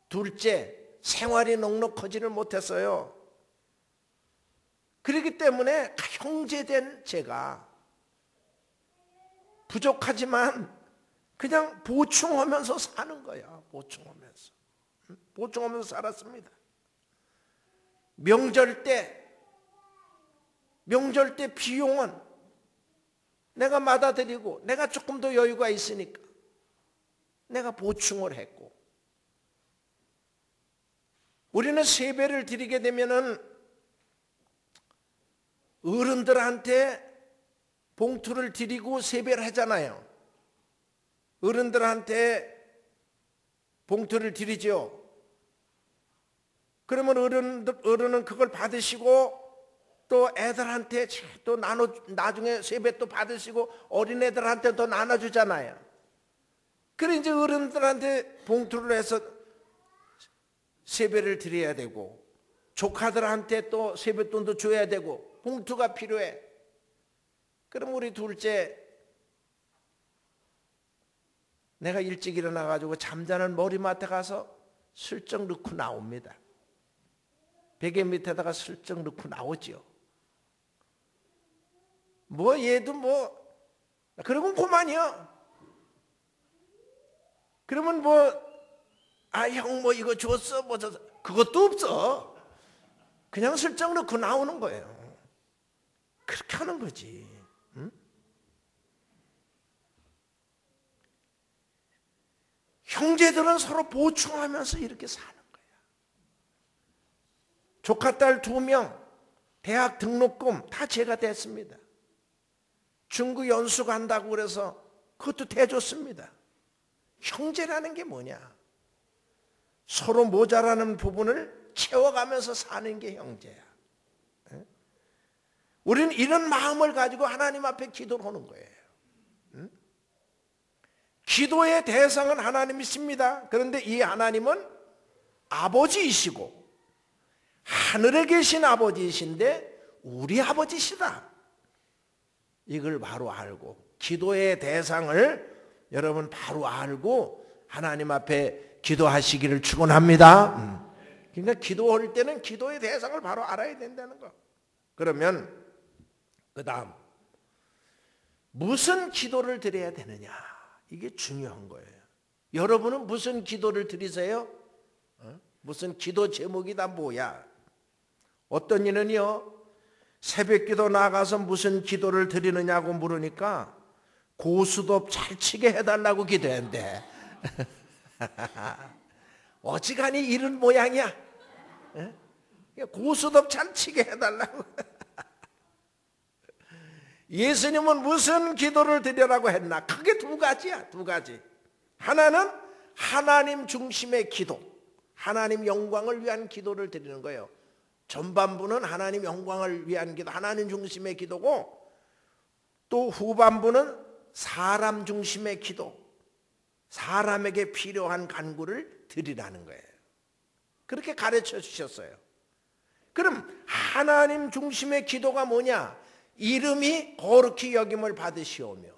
Speaker 1: 둘째, 생활이 넉넉하지를 못했어요. 그렇기 때문에 형제된 제가 부족하지만 그냥 보충하면서 사는 거야. 보충하면서 살았습니다. 명절 때 비용은 내가 받아들이고 내가 조금 더 여유가 있으니까 내가 보충을 했고, 우리는 세배를 드리게 되면은 어른들한테 봉투를 드리고 세배를 하잖아요. 어른들한테 봉투를 드리죠. 그러면 어른은 그걸 받으시고 또 애들한테 또 나중에 세배 또 받으시고 어린애들한테 또 나눠주잖아요. 그래 이제 어른들한테 봉투를 해서 세배를 드려야 되고, 조카들한테 또 세뱃돈도 줘야 되고, 봉투가 필요해. 그럼 우리 둘째, 내가 일찍 일어나가지고 잠자는 머리맡에 가서 슬쩍 넣고 나옵니다. 베개 밑에다가 슬쩍 넣고 나오죠. 뭐 얘도 뭐 그러면 그만이요. 그러면 뭐 형 뭐 이거 줬어 뭐 줬어 그것도 없어. 그냥 슬쩍 넣고 나오는 거예요. 그렇게 하는 거지. 응? 형제들은 서로 보충하면서 이렇게 사는 거야. 조카딸 2명 대학 등록금 다 제가 댔습니다. 중국 연수 간다고 그래서 그것도 대줬습니다. 형제라는 게 뭐냐? 서로 모자라는 부분을 채워가면서 사는 게 형제야. 우리는 이런 마음을 가지고 하나님 앞에 기도를 하는 거예요. 기도의 대상은 하나님이십니다. 그런데 이 하나님은 아버지이시고 하늘에 계신 아버지이신데 우리 아버지시다. 이걸 바로 알고 기도의 대상을 여러분 바로 알고 하나님 앞에 기도하시기를 축원합니다. 그러니까 기도할 때는 기도의 대상을 바로 알아야 된다는 거. 그러면 그 다음 무슨 기도를 드려야 되느냐, 이게 중요한 거예요. 여러분은 무슨 기도를 드리세요? 무슨 기도 제목이 다 뭐야? 어떤 이는요 새벽기도 나가서 무슨 기도를 드리느냐고 물으니까 고수톱 잘 치게 해달라고 기도했는데 어지간히 이런 모양이야. 고수톱 잘 치게 해달라고. 예수님은 무슨 기도를 드리라고 했나? 크게 2가지야. 2가지. 하나는 하나님 중심의 기도, 하나님 영광을 위한 기도를 드리는 거예요. 전반부는 하나님 영광을 위한 기도, 하나님 중심의 기도고, 또 후반부는 사람 중심의 기도, 사람에게 필요한 간구를 드리라는 거예요. 그렇게 가르쳐 주셨어요. 그럼 하나님 중심의 기도가 뭐냐? 이름이 거룩히 여김을 받으시오며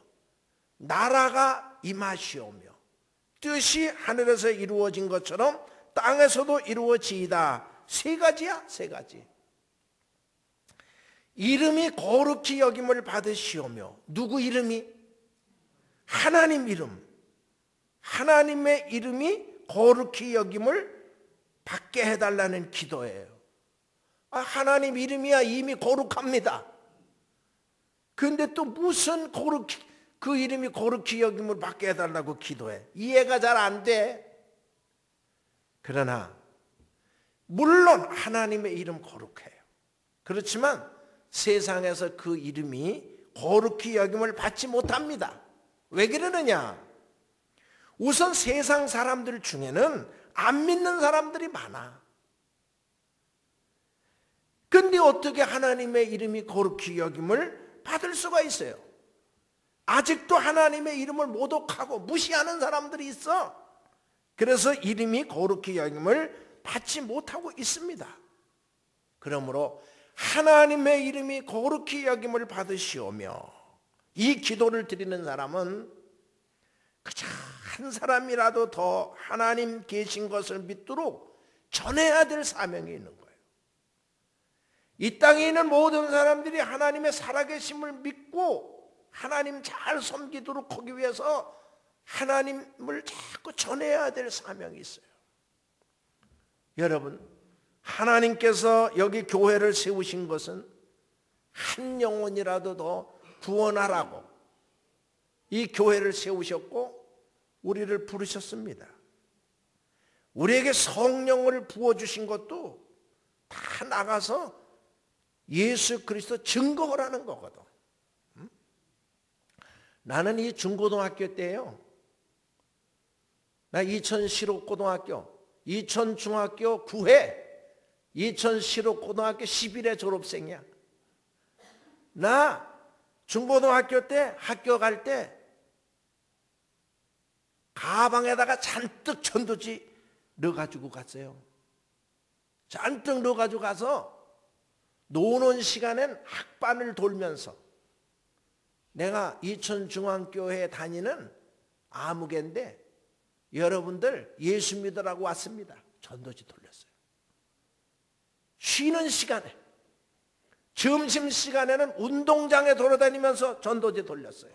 Speaker 1: 나라가 임하시오며 뜻이 하늘에서 이루어진 것처럼 땅에서도 이루어지이다. 3가지야. 3가지. 이름이 거룩히 여김을 받으시오며, 누구 이름이? 하나님 이름. 하나님의 이름이 거룩히 여김을 받게 해달라는 기도예요. 하나님 이름이야 이미 거룩합니다. 그런데 또 무슨 그 이름이 거룩히 여김을 받게 해달라고 기도해? 이해가 잘 안 돼. 그러나 물론 하나님의 이름 거룩해요. 그렇지만 세상에서 그 이름이 거룩히 여김을 받지 못합니다. 왜 그러느냐? 우선 세상 사람들 중에는 안 믿는 사람들이 많아. 근데 어떻게 하나님의 이름이 거룩히 여김을 받을 수가 있어요? 아직도 하나님의 이름을 모독하고 무시하는 사람들이 있어. 그래서 이름이 거룩히 여김을 받지 못하고 있습니다. 그러므로 하나님의 이름이 거룩히 여김을 받으시오며, 이 기도를 드리는 사람은 그저 한 사람이라도 더 하나님 계신 것을 믿도록 전해야 될 사명이 있는 거예요. 이 땅에 있는 모든 사람들이 하나님의 살아계심을 믿고 하나님 잘 섬기도록 하기 위해서 하나님을 자꾸 전해야 될 사명이 있어요. 여러분, 하나님께서 여기 교회를 세우신 것은 한 영혼이라도 더 구원하라고 이 교회를 세우셨고 우리를 부르셨습니다. 우리에게 성령을 부어주신 것도 다 나가서 예수 그리스도 증거하라는 거거든. 나는 이 중고등학교 때요, 나 이천 실업고등학교, 이천 중학교 9회, 이천 실업고등학교 11회 졸업생이야. 나 중고등학교 때 학교 갈 때 가방에다가 잔뜩 전도지 넣어가지고 갔어요. 잔뜩 넣어가지고 가서 노는 시간엔 학반을 돌면서 내가 이천중앙교회에 다니는 아무개인데 여러분들 예수 믿으라고 왔습니다. 전도지 돌렸어요. 쉬는 시간에, 점심시간에는 운동장에 돌아다니면서 전도지 돌렸어요.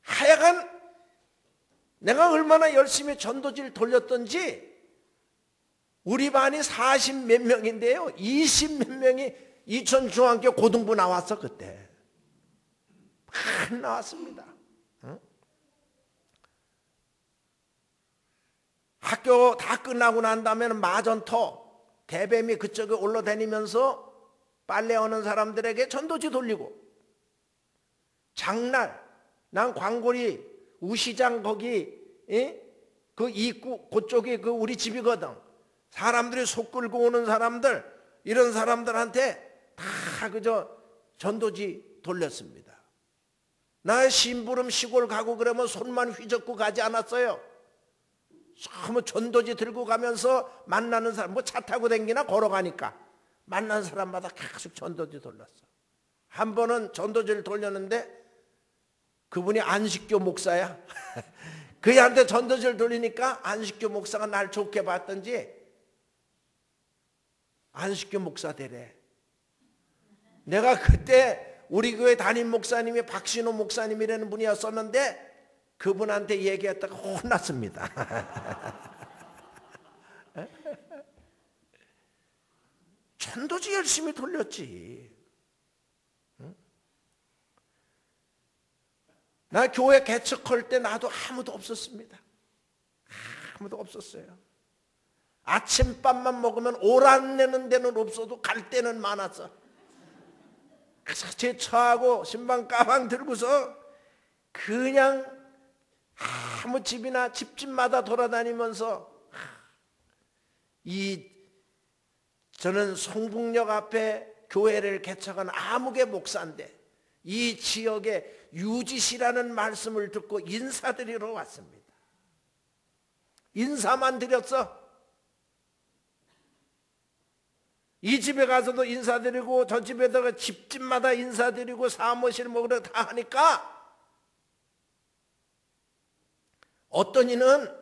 Speaker 1: 하여간 내가 얼마나 열심히 전도지를 돌렸던지 우리 반이 40 몇 명인데요, 20 몇 명이 이천중앙교 고등부 나왔어. 그때 많이 나왔습니다. 학교 다 끝나고 난 다음에는 마전터 대뱀이 그쪽에 올라다니면서 빨래하는 사람들에게 전도지 돌리고, 장날 난 광고리 우시장 거기 그 입구 그쪽이 그 우리 집이거든. 사람들이 속 끌고 오는 사람들, 이런 사람들한테 다 그저 전도지 돌렸습니다. 나 심부름 시골 가고 그러면 손만 휘젓고 가지 않았어요. 전부 전도지 들고 가면서 만나는 사람, 뭐 차 타고 다니나 걸어가니까 만나는 사람마다 계속 전도지 돌렸어. 한 번은 전도지를 돌렸는데 그분이 안식교 목사야. 그한테 전도지를 돌리니까 안식교 목사가 날 좋게 봤던지 안식교 목사 되래. 내가 그때 우리 교회 담임 목사님이 박신호 목사님이라는 분이었었는데 그분한테 얘기했다가 혼났습니다. 전도지 열심히 돌렸지. 나 교회 개척할 때 나도 아무도 없었습니다. 아무도 없었어요. 아침밥만 먹으면 오란 내는 데는 없어도 갈 데는 많았어. 그래서 제 차하고 신방 가방 들고서 그냥 아무 집이나 집집마다 돌아다니면서 저는 송북역 앞에 교회를 개척한 아무개 목사인데 이 지역에 유지시라는 말씀을 듣고 인사드리러 왔습니다. 인사만 드렸어. 이 집에 가서도 인사드리고 저 집에다가 집집마다 인사드리고 사무실 먹으러 다 하니까 어떤 이는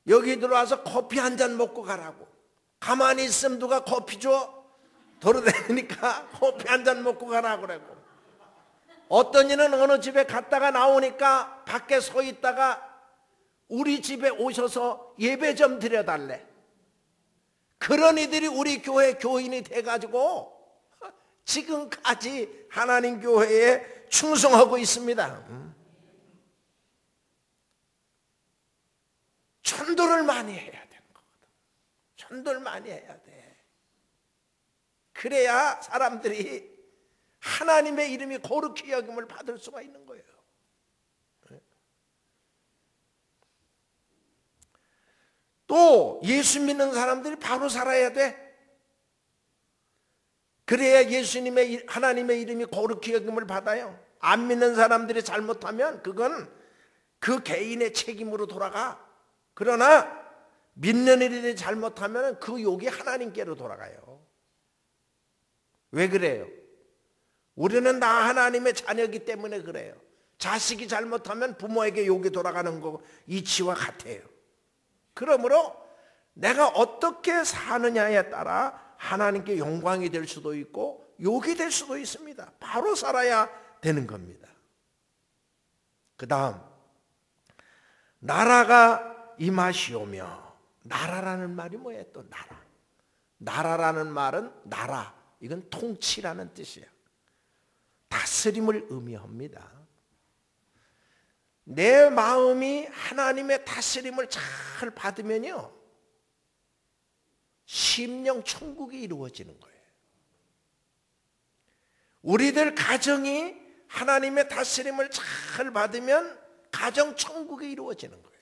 Speaker 1: 여기 들어와서 커피 한 잔 먹고 가라고. 가만히 있으면 누가 커피 줘? 돌아다니니까 커피 한 잔 먹고 가라고 그러고. 어떤 이는 어느 집에 갔다가 나오니까 밖에 서 있다가 우리 집에 오셔서 예배 좀 드려달래. 그런 이들이 우리 교회 교인이 돼가지고 지금까지 하나님 교회에 충성하고 있습니다. 전도를 많이 해야 되는 거거든. 전도를 많이 해야 돼. 그래야 사람들이 하나님의 이름이 거룩히 여김을 받을 수가 있는 거예요. 또 예수 믿는 사람들이 바로 살아야 돼. 그래야 예수님의 하나님의 이름이 거룩히 여김을 받아요. 안 믿는 사람들이 잘못하면 그건 그 개인의 책임으로 돌아가. 그러나 믿는 일이 잘못하면 그 욕이 하나님께로 돌아가요. 왜 그래요? 우리는 다 하나님의 자녀이기 때문에 그래요. 자식이 잘못하면 부모에게 욕이 돌아가는 거 이치와 같아요. 그러므로 내가 어떻게 사느냐에 따라 하나님께 영광이 될 수도 있고 욕이 될 수도 있습니다. 바로 살아야 되는 겁니다. 그 다음 나라가 임하시오며, 나라라는 말이 뭐예요? 또 나라라는 말은 나라, 이건 통치라는 뜻이에요. 다스림을 의미합니다. 내 마음이 하나님의 다스림을 잘 받으면요, 심령 천국이 이루어지는 거예요. 우리들 가정이 하나님의 다스림을 잘 받으면 가정 천국이 이루어지는 거예요.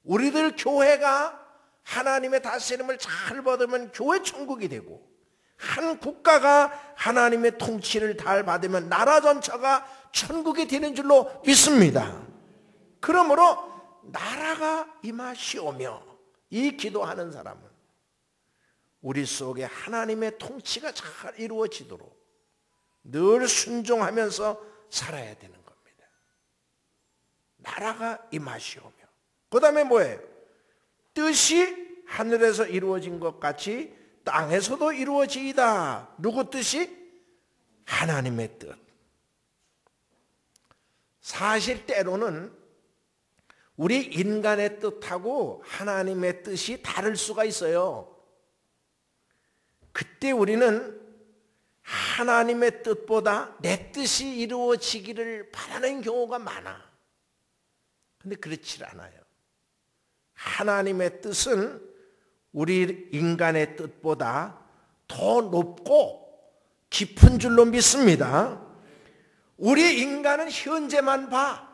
Speaker 1: 우리들 교회가 하나님의 다스림을 잘 받으면 교회 천국이 되고, 한 국가가 하나님의 통치를 잘 받으면 나라 전체가 천국이 되는 줄로 믿습니다. 그러므로 나라가 임하시오며, 이 기도하는 사람은 우리 속에 하나님의 통치가 잘 이루어지도록 늘 순종하면서 살아야 되는 겁니다. 나라가 임하시오며, 그 다음에 뭐예요? 뜻이 하늘에서 이루어진 것 같이 땅에서도 이루어지이다. 누구 뜻이? 하나님의 뜻. 사실 때로는 우리 인간의 뜻하고 하나님의 뜻이 다를 수가 있어요. 그때 우리는 하나님의 뜻보다 내 뜻이 이루어지기를 바라는 경우가 많아. 근데 그렇지 않아요. 하나님의 뜻은 우리 인간의 뜻보다 더 높고 깊은 줄로 믿습니다. 우리 인간은 현재만 봐.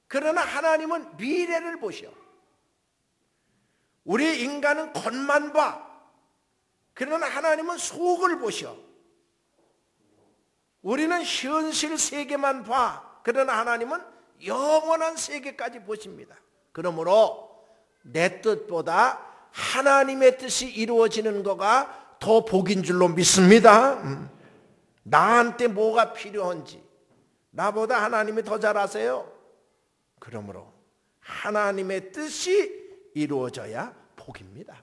Speaker 1: 그러나 하나님은 미래를 보셔. 우리 인간은 겉만 봐. 그러나 하나님은 속을 보셔. 우리는 현실 세계만 봐. 그러나 하나님은 영원한 세계까지 보십니다. 그러므로 내 뜻보다 하나님의 뜻이 이루어지는 거가 더 복인 줄로 믿습니다. 나한테 뭐가 필요한지 나보다 하나님이 더 잘 아세요. 그러므로 하나님의 뜻이 이루어져야 복입니다.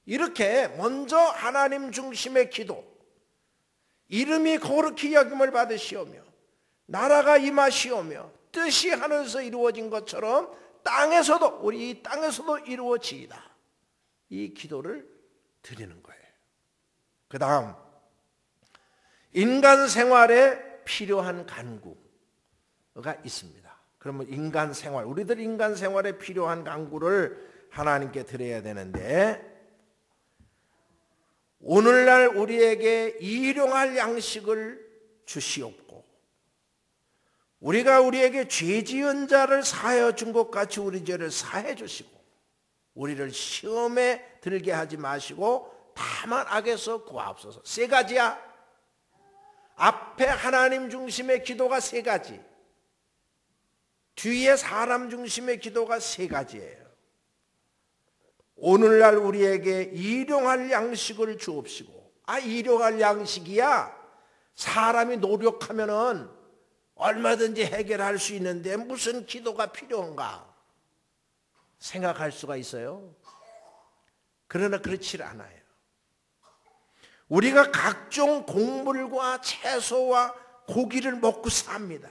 Speaker 1: 이렇게 먼저 하나님 중심의 기도, 이름이 거룩히 여김을 받으시오며 나라가 임하시오며 뜻이 하늘에서 이루어진 것처럼 땅에서도, 우리 이 땅에서도 이루어지이다. 이 기도를 드리는 거예요. 그 다음 인간 생활에 필요한 간구가 있습니다. 그러면 인간 생활, 우리들 인간 생활에 필요한 간구를 하나님께 드려야 되는데, 오늘날 우리에게 일용할 양식을 주시옵고, 우리가 우리에게 죄 지은 자를 사하여 준 것 같이 우리 죄를 사해 주시고, 우리를 시험에 들게 하지 마시고 다만 악에서 구하옵소서. 세 가지야. 앞에 하나님 중심의 기도가 세 가지, 뒤에 사람 중심의 기도가 세 가지예요. 오늘날 우리에게 일용할 양식을 주옵시고. 일용할 양식이야. 사람이 노력하면은 얼마든지 해결할 수 있는데 무슨 기도가 필요한가 생각할 수가 있어요. 그러나 그렇지 않아요. 우리가 각종 곡물과 채소와 고기를 먹고 삽니다.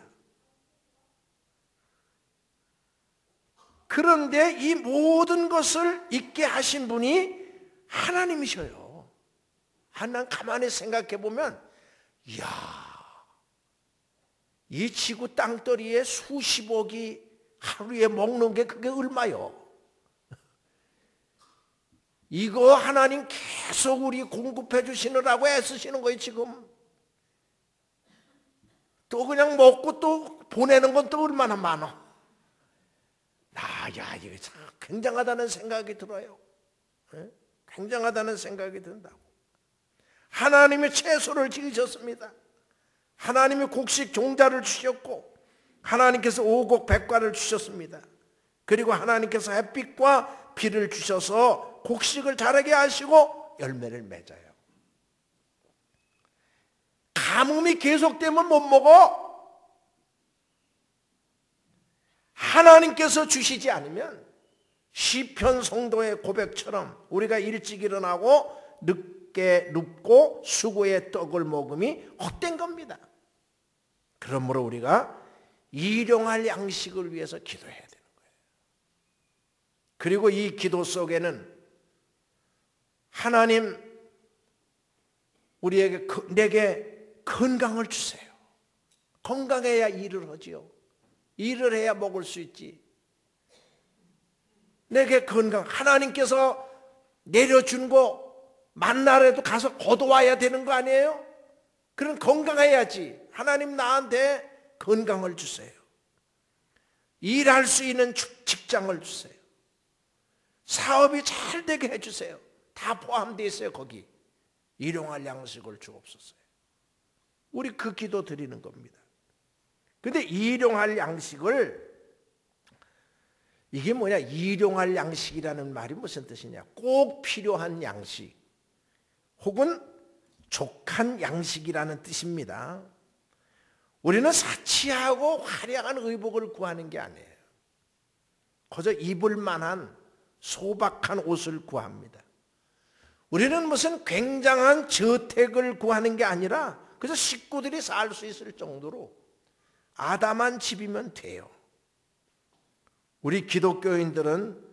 Speaker 1: 그런데 이 모든 것을 있게 하신 분이 하나님이셔요. 난 가만히 생각해 보면, 이야, 이 지구 땅덩이에 수십억이 하루에 먹는 게 그게 얼마요? 이거 하나님 계속 우리 공급해 주시느라고 애쓰시는 거예요, 지금. 또 그냥 먹고 또 보내는 건 또 얼마나 많아. 야, 이게 참 굉장하다는 생각이 들어요. 굉장하다는 생각이 든다고. 하나님이 채소를 지으셨습니다. 하나님이 곡식 종자를 주셨고, 하나님께서 오곡 백과를 주셨습니다. 그리고 하나님께서 햇빛과 비를 주셔서 곡식을 자라게 하시고 열매를 맺어요. 가뭄이 계속되면 못 먹어. 하나님께서 주시지 않으면 시편 성도의 고백처럼 우리가 일찍 일어나고 늦게 눕고 수고의 떡을 먹음이 헛된 겁니다. 그러므로 우리가 일용할 양식을 위해서 기도해야 되는 거예요. 그리고 이 기도 속에는 하나님 내게 건강을 주세요. 건강해야 일을 하지요. 일을 해야 먹을 수 있지. 내게 건강, 하나님께서 내려준 거 만나라도 가서 거둬와야 되는 거 아니에요? 그럼 건강해야지. 하나님 나한테 건강을 주세요. 일할 수 있는 직장을 주세요. 사업이 잘 되게 해주세요. 다 포함되어 있어요. 거기 일용할 양식을 주옵소서. 우리 그 기도 드리는 겁니다. 근데 일용할 양식을, 이게 뭐냐, 일용할 양식이라는 말이 무슨 뜻이냐, 꼭 필요한 양식 혹은 족한 양식이라는 뜻입니다. 우리는 사치하고 화려한 의복을 구하는 게 아니에요. 그저 입을 만한 소박한 옷을 구합니다. 우리는 무슨 굉장한 저택을 구하는 게 아니라 그래서 식구들이 살 수 있을 정도로 아담한 집이면 돼요. 우리 기독교인들은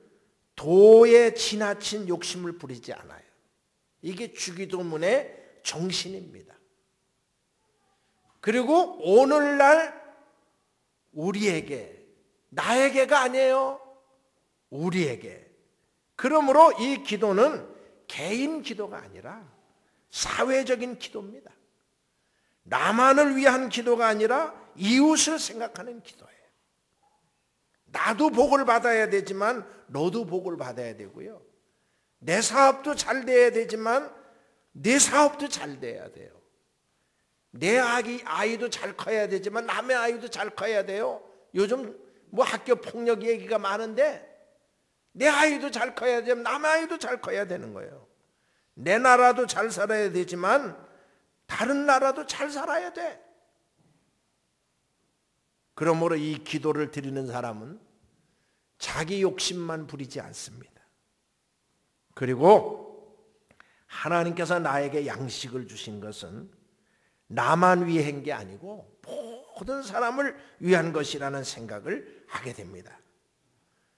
Speaker 1: 도에 지나친 욕심을 부리지 않아요. 이게 주기도문의 정신입니다. 그리고 오늘날 우리에게, 나에게가 아니에요. 우리에게. 그러므로 이 기도는 개인 기도가 아니라 사회적인 기도입니다. 나만을 위한 기도가 아니라 이웃을 생각하는 기도예요. 나도 복을 받아야 되지만 너도 복을 받아야 되고요. 내 사업도 잘 돼야 되지만 내 사업도 잘 돼야 돼요. 내 아이도 잘 커야 되지만 남의 아이도 잘 커야 돼요. 요즘 뭐 학교 폭력 얘기가 많은데 내 아이도 잘 커야 되면 남의 아이도 잘 커야 되는 거예요. 내 나라도 잘 살아야 되지만 다른 나라도 잘 살아야 돼. 그러므로 이 기도를 드리는 사람은 자기 욕심만 부리지 않습니다. 그리고 하나님께서 나에게 양식을 주신 것은 나만 위한 게 아니고 모든 사람을 위한 것이라는 생각을 하게 됩니다.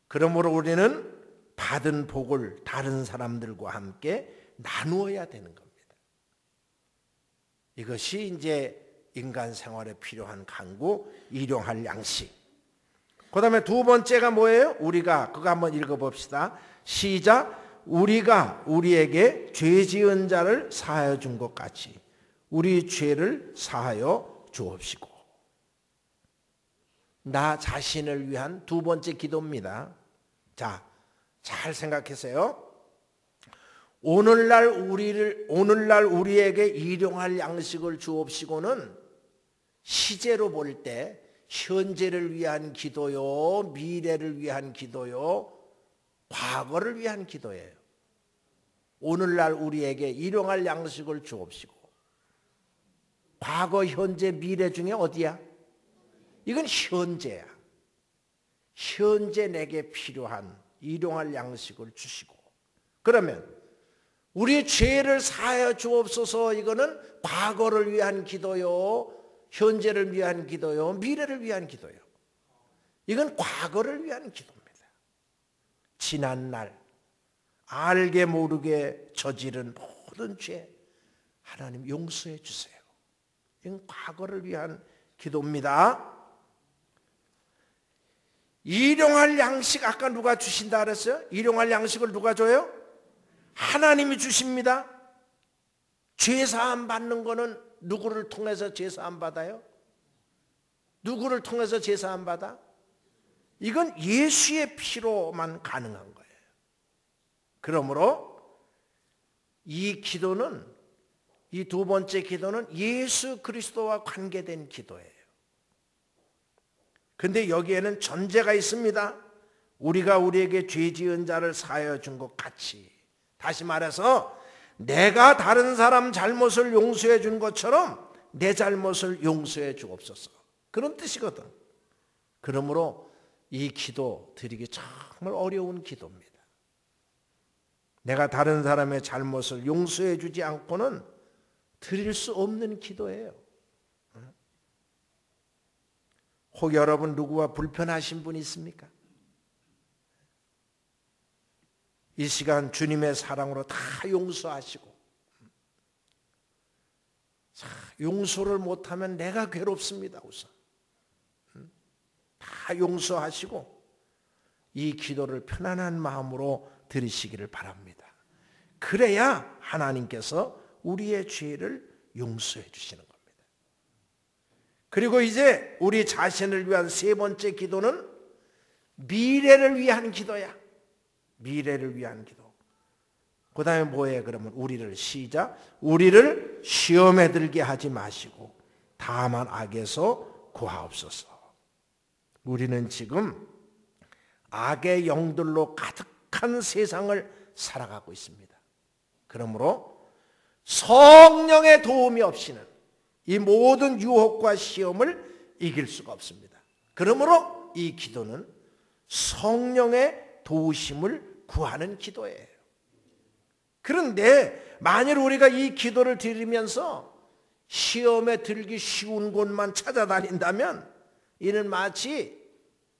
Speaker 1: 그러므로 우리는 받은 복을 다른 사람들과 함께 나누어야 되는 겁니다. 이것이 이제 인간 생활에 필요한 간구, 일용할 양식. 그 다음에 두 번째가 뭐예요? 우리가, 그거 한번 읽어봅시다. 시작. 우리가 우리에게 죄 지은 자를 사하여 준 것 같이 우리 죄를 사하여 주옵시고. 나 자신을 위한 두 번째 기도입니다. 자, 잘 생각하세요. 오늘날 우리에게 일용할 양식을 주옵시고는 시제로 볼 때 현재를 위한 기도요, 미래를 위한 기도요, 과거를 위한 기도예요. 오늘날 우리에게 일용할 양식을 주옵시고. 과거, 현재, 미래 중에 어디야? 이건 현재야. 현재 내게 필요한 일용할 양식을 주시고. 그러면 우리 죄를 사하여 주옵소서, 이거는 과거를 위한 기도요, 현재를 위한 기도요, 미래를 위한 기도요. 이건 과거를 위한 기도입니다. 지난날 알게 모르게 저지른 모든 죄 하나님 용서해 주세요. 이건 과거를 위한 기도입니다. 일용할 양식 아까 누가 주신다 그랬어요? 일용할 양식을 누가 줘요? 하나님이 주십니다. 죄사함 받는 거는 누구를 통해서 죄사함 받아요? 누구를 통해서 죄사함 받아? 이건 예수의 피로만 가능한 거예요. 그러므로 이 기도는, 이 두 번째 기도는 예수 그리스도와 관계된 기도예요. 근데 여기에는 전제가 있습니다. 우리가 우리에게 죄 지은 자를 사하여 준 것 같이. 다시 말해서 내가 다른 사람 잘못을 용서해 준 것처럼 내 잘못을 용서해 주옵소서. 그런 뜻이거든. 그러므로 이 기도 드리기 정말 어려운 기도입니다. 내가 다른 사람의 잘못을 용서해 주지 않고는 드릴 수 없는 기도예요. 혹 여러분 누구와 불편하신 분 있습니까? 이 시간 주님의 사랑으로 다 용서하시고, 용서를 못하면 내가 괴롭습니다. 우선 다 용서하시고 이 기도를 편안한 마음으로 드리시기를 바랍니다. 그래야 하나님께서 우리의 죄를 용서해 주시는 겁니다. 그리고 이제 우리 자신을 위한 세 번째 기도는 미래를 위한 기도야. 미래를 위한 기도. 그 다음에 뭐예요? 그러면 우리를 시작. 우리를 시험에 들게 하지 마시고 다만 악에서 구하옵소서. 우리는 지금 악의 영들로 가득한 세상을 살아가고 있습니다. 그러므로 성령의 도움이 없이는 이 모든 유혹과 시험을 이길 수가 없습니다. 그러므로 이 기도는 성령의 도우심을 구하는 기도예요. 그런데 만일 우리가 이 기도를 드리면서 시험에 들기 쉬운 곳만 찾아다닌다면 이는 마치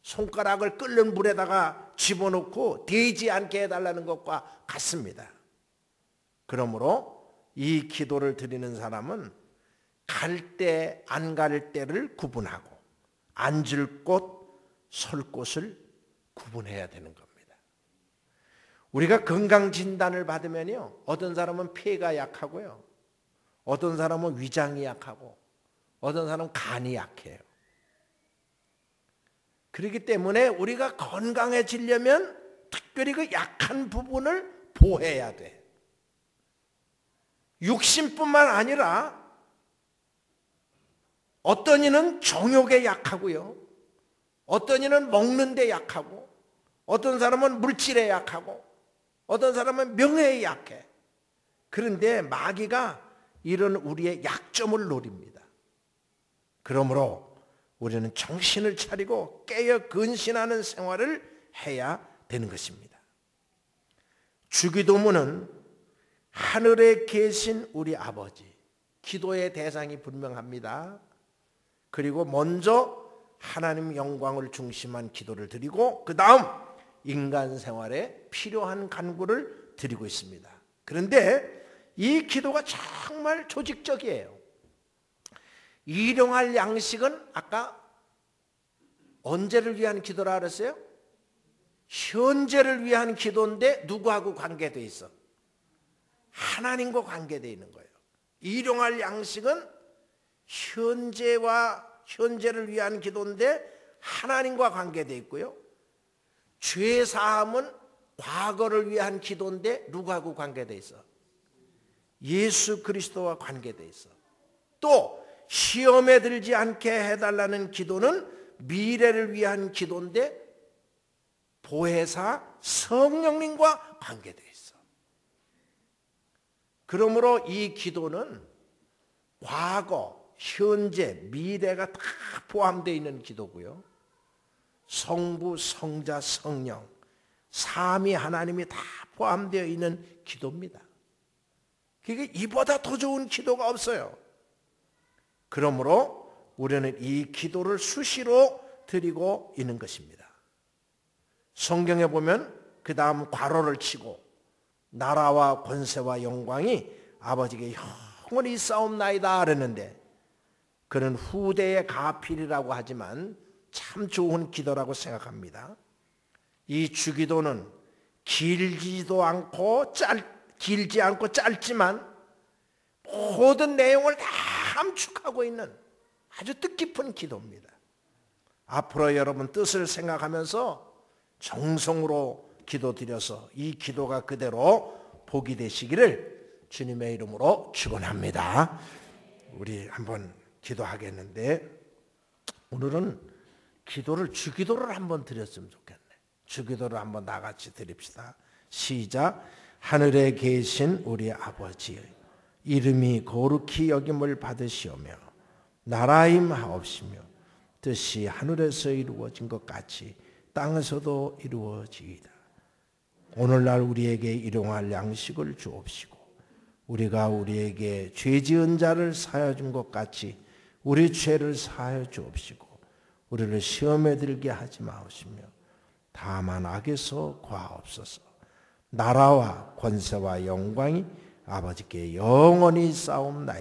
Speaker 1: 손가락을 끓는 물에다가 집어넣고 데이지 않게 해달라는 것과 같습니다. 그러므로 이 기도를 드리는 사람은 갈 때, 안 갈 때를 구분하고 앉을 곳, 설 곳을 구분해야 되는 겁니다. 우리가 건강진단을 받으면요, 어떤 사람은 폐가 약하고요, 어떤 사람은 위장이 약하고, 어떤 사람은 간이 약해요. 그렇기 때문에 우리가 건강해지려면 특별히 그 약한 부분을 보호해야 돼. 육신뿐만 아니라 어떤 이는 정욕에 약하고요, 어떤 이는 먹는 데 약하고, 어떤 사람은 물질에 약하고, 어떤 사람은 명예에 약해. 그런데 마귀가 이런 우리의 약점을 노립니다. 그러므로 우리는 정신을 차리고 깨어 근신하는 생활을 해야 되는 것입니다. 주기도문은 하늘에 계신 우리 아버지, 기도의 대상이 분명합니다. 그리고 먼저 하나님 영광을 중심한 기도를 드리고 그 다음 인간 생활에 필요한 간구를 드리고 있습니다. 그런데 이 기도가 정말 조직적이에요. 일용할 양식은 아까 언제를 위한 기도라 그랬어요? 현재를 위한 기도인데 누구하고 관계되어 있어? 하나님과 관계되어 있는 거예요. 일용할 양식은 현재를 위한 기도인데 하나님과 관계되어 있고요. 죄 사함은 과거를 위한 기도인데 누구하고 관계되어 있어? 예수 그리스도와 관계되어 있어. 또 시험에 들지 않게 해달라는 기도는 미래를 위한 기도인데 보혜사 성령님과 관계되어 있어. 그러므로 이 기도는 과거, 현재, 미래가 다 포함되어 있는 기도고요. 성부, 성자, 성령, 삼위 하나님이 다 포함되어 있는 기도입니다. 그게 이보다 더 좋은 기도가 없어요. 그러므로 우리는 이 기도를 수시로 드리고 있는 것입니다. 성경에 보면 그 다음 괄호를 치고 나라와 권세와 영광이 아버지께 영원히 있사옵나이다 그랬는데, 그는 후대의 가필이라고 하지만 참 좋은 기도라고 생각합니다. 이 주기도는 길지 않고 짧지만 모든 내용을 다 함축하고 있는 아주 뜻깊은 기도입니다. 앞으로 여러분 뜻을 생각하면서 정성으로 기도드려서 이 기도가 그대로 복이 되시기를 주님의 이름으로 축원합니다. 우리 한번 기도하겠는데, 오늘은 주기도를 한번 드렸으면 좋겠네. 주기도를 한번 나같이 드립시다. 시작. 하늘에 계신 우리 아버지, 이름이 거룩히 여김을 받으시오며 나라임하옵시며 뜻이 하늘에서 이루어진 것 같이 땅에서도 이루어지이다. 오늘날 우리에게 일용할 양식을 주옵시고 우리가 우리에게 죄 지은 자를 사하여 준 것 같이 우리 죄를 사하여 주옵시고 우리를 시험에 들게 하지 마옵시며 다만 악에서 구하옵소서. 나라와 권세와 영광이 아버지께 영원히 쌓옵나이다.